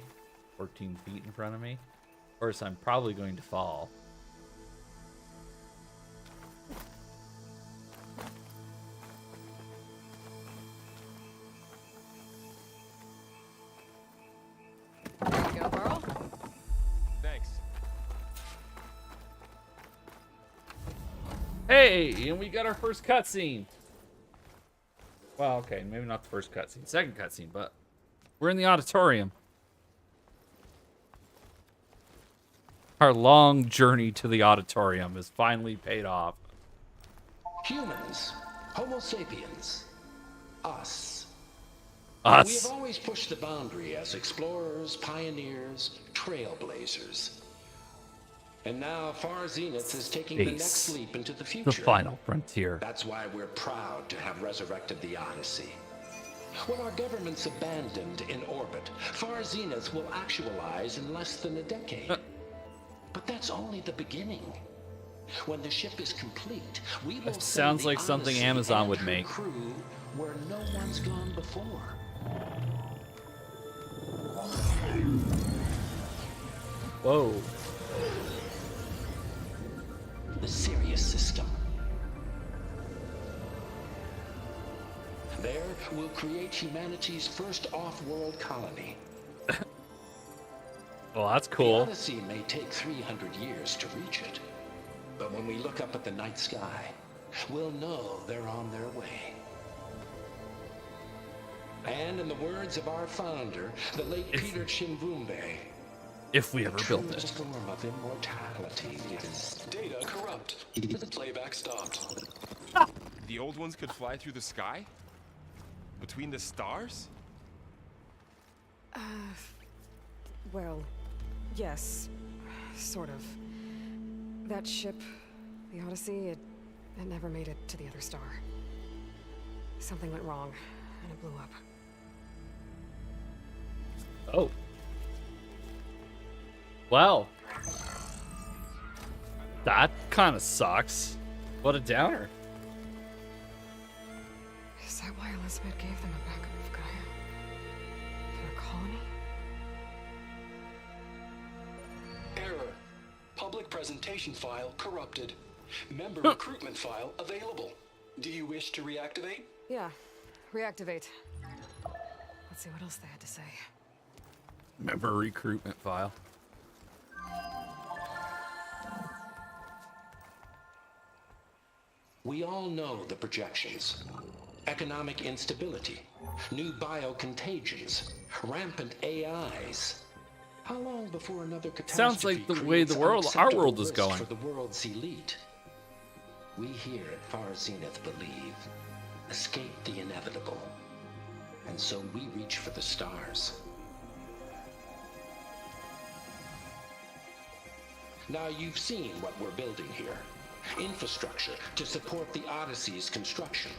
14 feet in front of me. Of course, I'm probably going to fall. There you go, Burl. Thanks. Hey, and we got our first cutscene. Well, okay, maybe not the first cutscene, second cutscene, but we're in the auditorium. Our long journey to the auditorium is finally paid off. Humans, Homo sapiens, us. We Us. have always pushed the boundary as explorers, pioneers, trailblazers. And now Far Zenith is taking the next Space. leap into the future. The final frontier. That's why we're proud to have resurrected the Odyssey. When our government's abandoned in orbit, Far Zenith will actualize in less than a decade. But that's only the beginning. When the ship is complete, we will That send sounds the like something Odyssey Amazon and would her make. crew where no one's gone before. Whoa. The Sirius system. There, we'll create humanity's first off-world colony. Well, that's The cool. Odyssey may take 300 years to reach it, but when we look up at the night sky, we'll know they're on their way. And in the words of our founder, the late Peter Chimbumbe, If we ever the built truest it. form of immortality is Data corrupt. Playback stopped. The old ones could fly through the sky? Between the stars? Well, yes, sort of. That ship, the Odyssey, it never made it to the other star. Something went wrong, and it blew up. Oh. Well. That kind of sucks. What a downer. Is that why Elizabeth gave them a backup of Gaia? For their colony? Error. Public presentation file corrupted. Member recruitment file available. Do you wish to reactivate? Yeah, reactivate. Let's see what else they had to say. Member recruitment file. we all know the projections. Economic instability, new biocontagions, rampant AIs. How long before another catastrophe Sounds like the way the world, our creates world is unacceptable going. risk for the world's elite? We here at Far Zenith believe, escape the inevitable. And so we reach for the stars. Now you've seen what we're building here. Infrastructure to support the Odyssey's construction.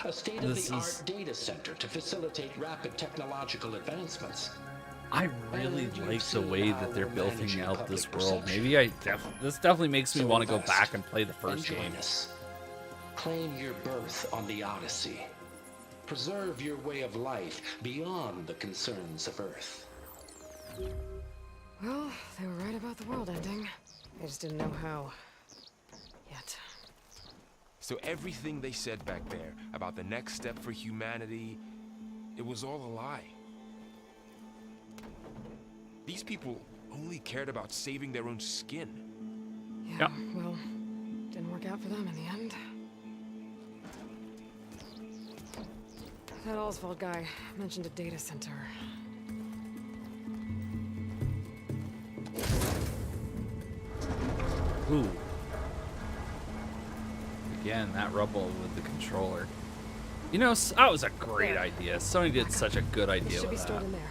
A state-of-the-art data center to facilitate rapid technological advancements. I really And you've like the seen way how that they're we're building managing out public this world. perception. Maybe this definitely makes me So want to go invest back and play the and first join game. us. Claim your berth on the Odyssey. Preserve your way of life beyond the concerns of Earth. Well, they were right about the world ending. They just didn't know how. Yet. So everything they said back there about the next step for humanity, it was all a lie. These people only cared about saving their own skin. Yeah, well, didn't work out for them in the end. That Oswald guy mentioned a data center. Ooh. Again, that rubble with the controller. You know, that was a great There. idea. Sony did such a good It idea should be with stored that. in there.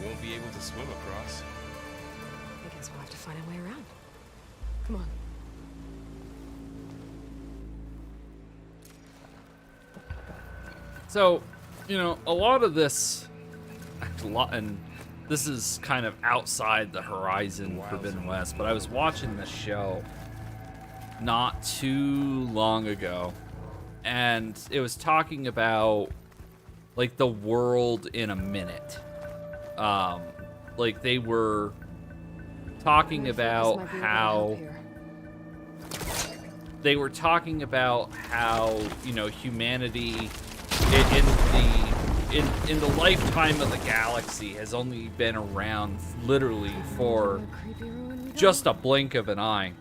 Won't be able to swim across. I guess we'll have to find a way around. Come on. So, you know, a lot of this, and this is kind of outside the Horizon Forbidden West, but I was watching this show, not too long ago, and it was talking about like the world in a minute. Like they were talking about how you know, humanity in the lifetime of the galaxy has only been around literally for just a blink of an eye,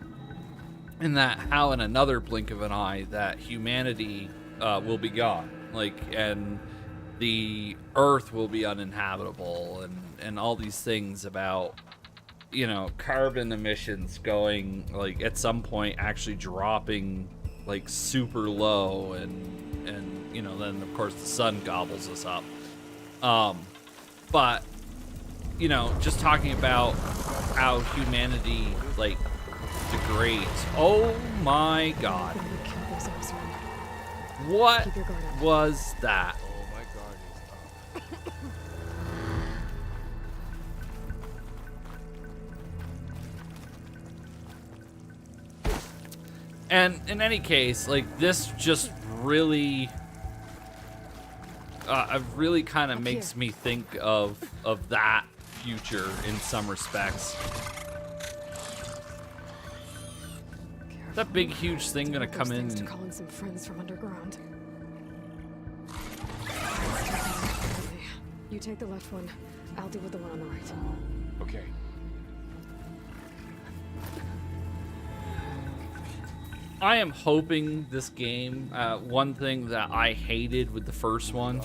and that how in another blink of an eye that humanity will be gone, like, and the earth will be uninhabitable, and all these things about, you know, carbon emissions going, like, at some point actually dropping like super low, and you know, then of course the sun gobbles us up. But you know, just talking about how humanity like degrades. Oh my god. What was that? Oh, my guard is up. And in any case, like, this just really kind of makes me think of that future in some respects. Is that big huge thing gonna come in? To calling some friends from underground. You take the left one. I'll deal with the one on the right. Okay. I am hoping this game, one thing that I hated with the first one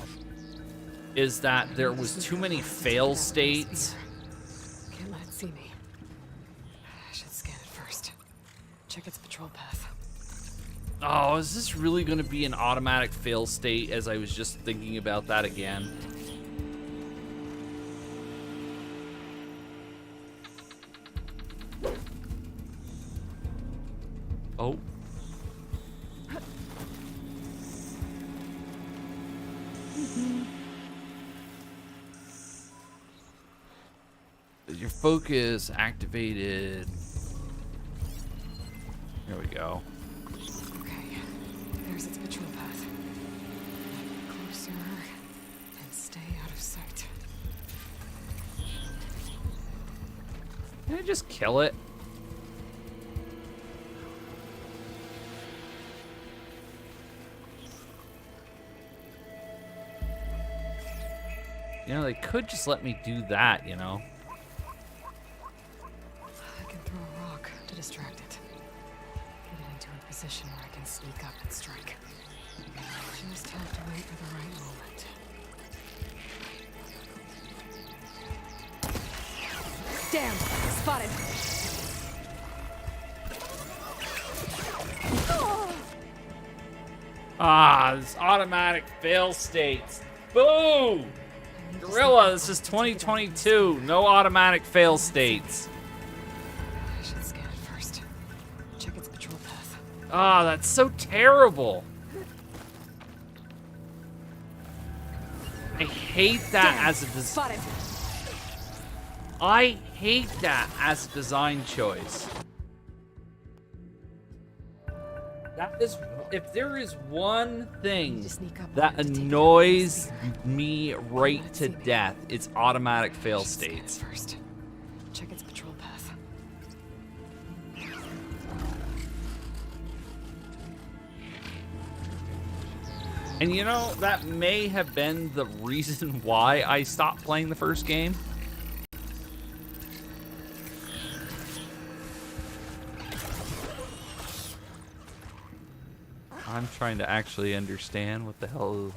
is that there was too many fail states. Can't let it see me. I should scan it first. Check its patrol path. Oh, is this really going to be an automatic fail state, as I was just thinking about that again? Oh. Your focus activated. There we go. Okay, there's its patrol path. Closer and stay out of sight. Can I just kill it? You know, they could just let me do that, you know? I can throw a rock to distract it. Get it into a position where I can sneak up and strike. Just have to wait for the right moment. Damn! Spotted! Ah, this automatic fail states. Boo! Gorilla, this is 2022. No automatic fail states. I should scan it first. Check its patrol path. Ah, that's so terrible. I hate that as a Spotted! I hate that as a design choice. That is, if there is one thing that annoys me right to death, it's automatic fail states. First, check its patrol path. And you know, that may have been the reason why I stopped playing the first game. I'm trying to actually understand what the hell.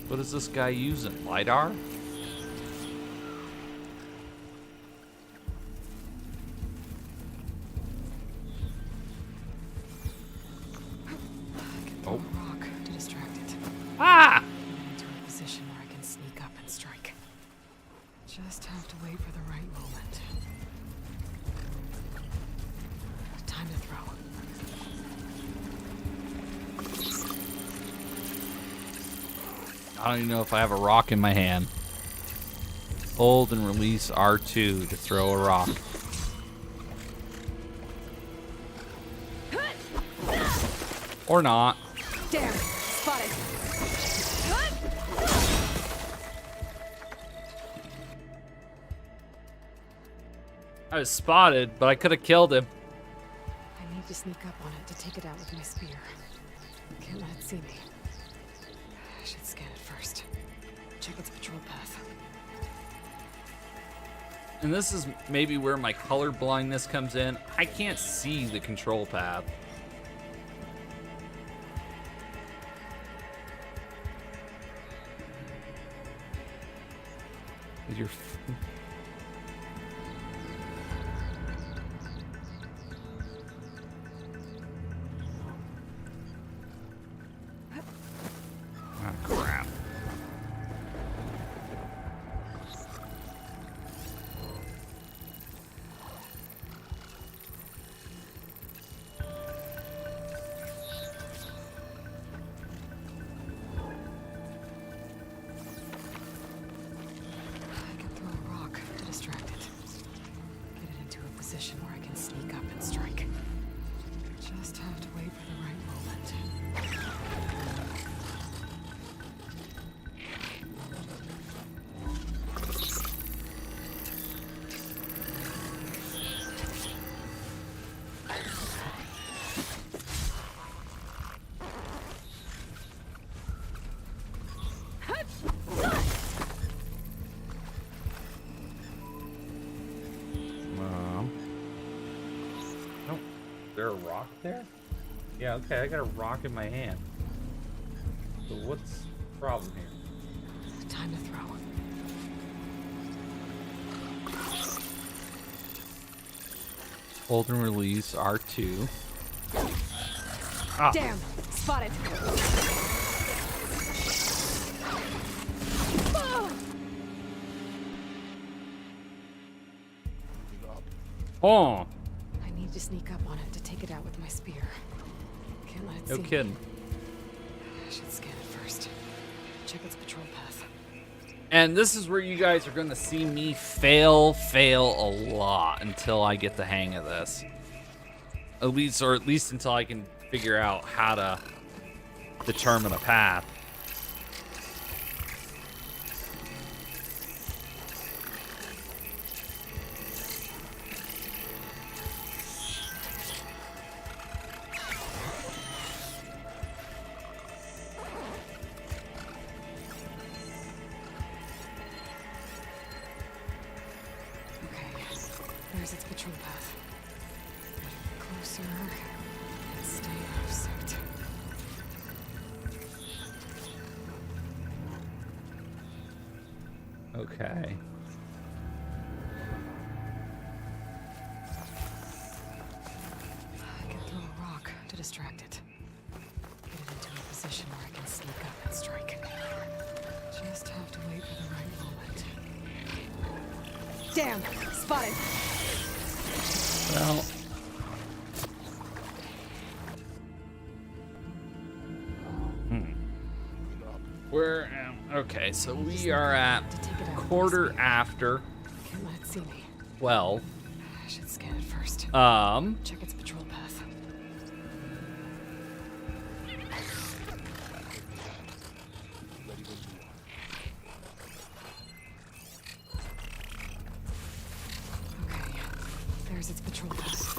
What is this guy using? LiDAR? Oh. Rock to distract it. Ah! Into a position where I can sneak up and strike. Just have to wait for the right moment. Time to throw. I don't even know if I have a rock in my hand. Hold and release R2 to throw a rock. Or not. Damn, spotted. I was spotted, but I could have killed him. I need to sneak up on it to take it out with my spear. Can't let it see me. I should scan it first. Check its patrol path. And this is maybe where my color blindness comes in. I can't see the control path. You're ah, crap. I can throw a rock to distract it. Get it into a position where I can sneak up and strike. Just have to wait for the right moment. Oh, is there a rock there? Yeah, okay, I got a rock in my hand. So what's the problem here? Time to throw. Hold and release R2. Ah. Damn, spotted. Oh, I need to sneak up on it to take it out with my spear. Can't let it no see me. kidding. I should scan it first. Check its patrol path. And this is where you guys are going to see me fail a lot until I get the hang of this. At least until I can figure out how to determine a path. Okay, there's its patrol path. Get closer and stay out of sight. Okay. I can throw a rock to distract it. Get it into a position where I can sneak up and strike. Just have to wait for the right moment. Damn! Spotted! Well. We're okay, so we are at To take it out with my quarter spear. after Can't let it see me. 12. I should scan it first. Check its patrol path. Okay, there's its patrol path.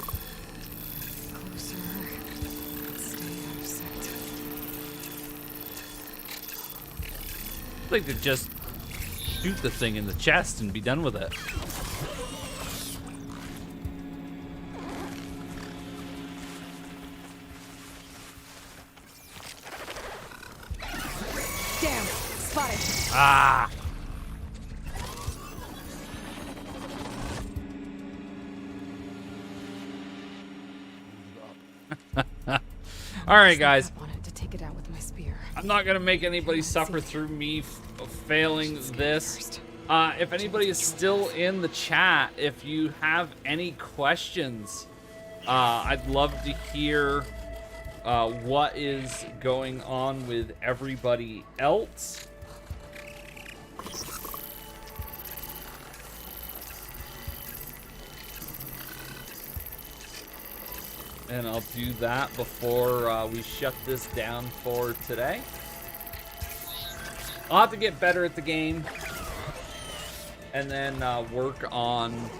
Closer. Stay out of sight. I'd like to just shoot the thing in the chest and be done with it. Damn! Spotted! Ah! All right, guys. Sneak up on it to take it out with my spear. I'm not gonna make anybody suffer through me failing this. If anybody is still in the chat, if you have any questions, I'd love to hear what is going on with everybody else. And I'll do that before we shut this down for today. I'll have to get better at the game. And then work on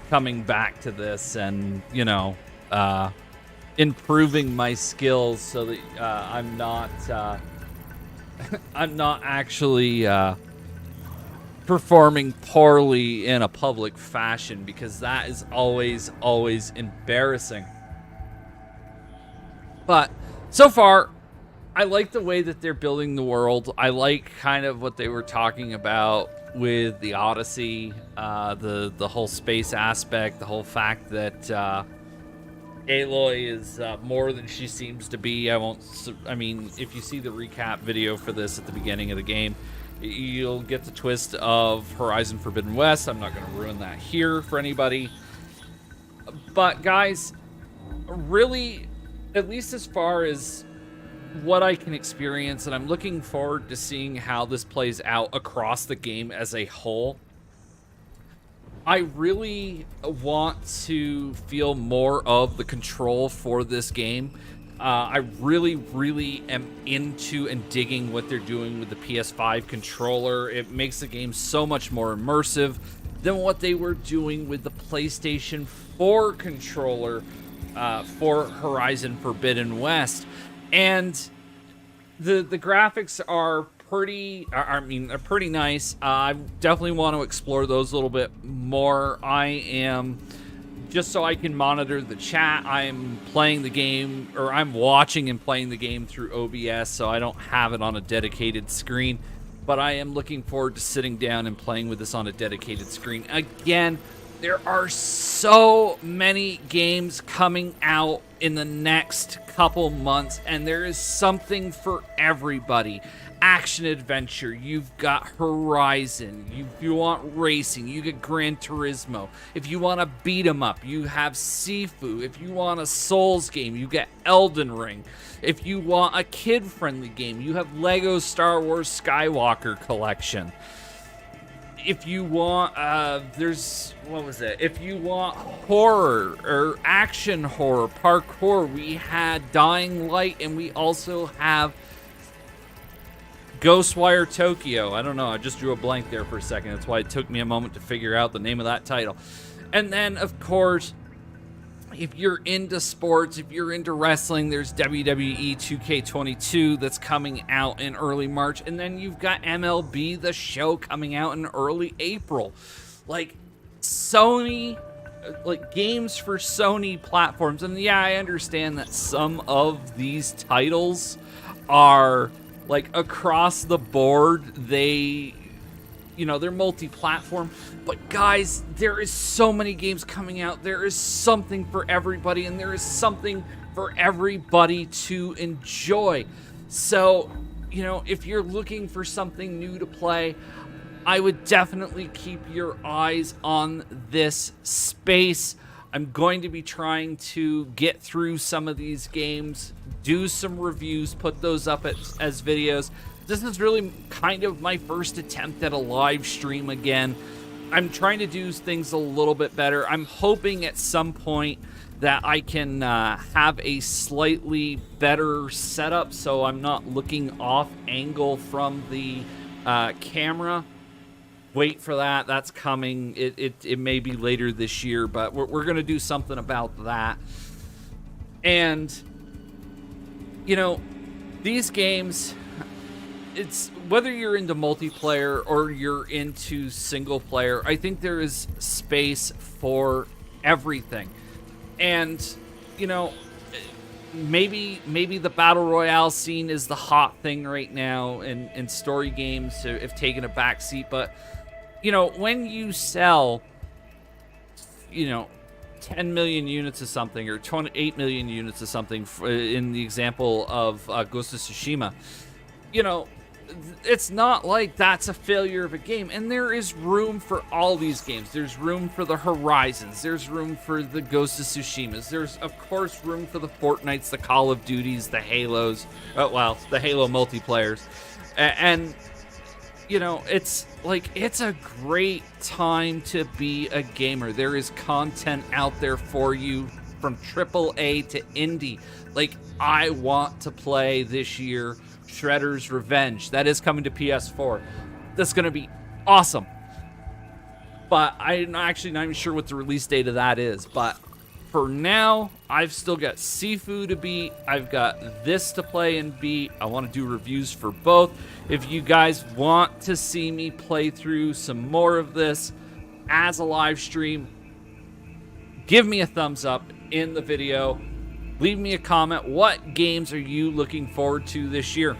coming back to this and, you know, improving my skills so that I'm not I'm not actually performing poorly in a public fashion, because that is always embarrassing. But so far, I like the way that they're building the world. I like kind of what they were talking about with the Odyssey, the whole space aspect, the whole fact that Aloy is more than she seems to be. I mean, if you see the recap video for this at the beginning of the game, you'll get the twist of Horizon Forbidden West. I'm not going to ruin that here for anybody. But guys, really, at least as far as what I can experience, and I'm looking forward to seeing how this plays out across the game as a whole. I really want to feel more of the control for this game. I really am into and digging what they're doing with the PS5 controller. It makes the game so much more immersive than what they were doing with the PlayStation 4 controller for Horizon Forbidden West. And the graphics are pretty nice. I definitely want to explore those a little bit more. Just so I can monitor the chat, I'm playing the game, or I'm watching and playing the game through OBS, so I don't have it on a dedicated screen. But I am looking forward to sitting down and playing with this on a dedicated screen. Again, there are so many games coming out in the next couple months, and there is something for everybody. Action adventure, you've got Horizon. If you want racing, you get Gran Turismo. If you want to beat 'em up, you have Sifu. If you want a Souls game, you get Elden Ring. If you want a kid-friendly game, you have Lego Star Wars Skywalker Collection. If you want, if you want horror or action horror, parkour, we had Dying Light, and we also have Ghostwire Tokyo. I don't know, I just drew a blank there for a second. That's why it took me a moment to figure out the name of that title. And then, of course, if you're into sports, if you're into wrestling, there's WWE 2K22 that's coming out in early March. And then you've got MLB The Show coming out in early April. Like, Sony, like, games for Sony platforms. And yeah, I understand that some of these titles are, like, across the board, they're multi-platform. But guys, there is so many games coming out. There is something for everybody, and there is something for everybody to enjoy. So, if you're looking for something new to play, I would definitely keep your eyes on this space. I'm going to be trying to get through some of these games, do some reviews, put those up as videos. This is really kind of my first attempt at a live stream again. I'm trying to do things a little bit better. I'm hoping at some point that I can have a slightly better setup so I'm not looking off angle from the camera. Wait for that. That's coming. It may be later this year, but we're going to do something about that. And, these games, it's whether you're into multiplayer or you're into single player, I think there is space for everything. And, maybe the battle royale scene is the hot thing right now, and story games have taken a back seat. But, when you sell, 10 million units of something, or 28 million units of something, in the example of Ghost of Tsushima, it's not like that's a failure of a game. And there is room for all these games. There's room for the Horizons. There's room for the Ghost of Tsushimas. There's, of course, room for the Fortnites, the Call of Duties, the Halos. The Halo multiplayers. And, you know, it's like, it's a great time to be a gamer. There is content out there for you from AAA to indie. Like, I want to play this year Shredder's Revenge. That is coming to PS4. That's going to be awesome. But I'm actually not even sure what the release date of that is. But for now, I've still got Sifu to beat. I've got this to play and beat. I want to do reviews for both. If you guys want to see me play through some more of this as a live stream, give me a thumbs up in the video. Leave me a comment. What games are you looking forward to this year?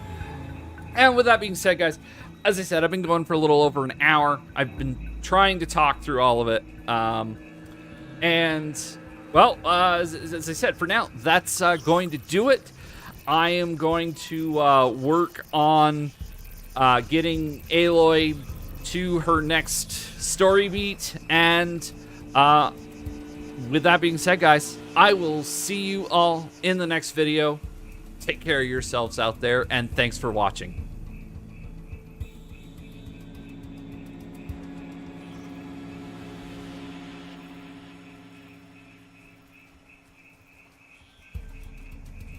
And with that being said, guys, as I said, I've been going for a little over an hour. I've been trying to talk through all of it. Well, as I said, for now, that's going to do it. I am going to work on getting Aloy to her next story beat. And with that being said, guys, I will see you all in the next video. Take care of yourselves out there, and thanks for watching.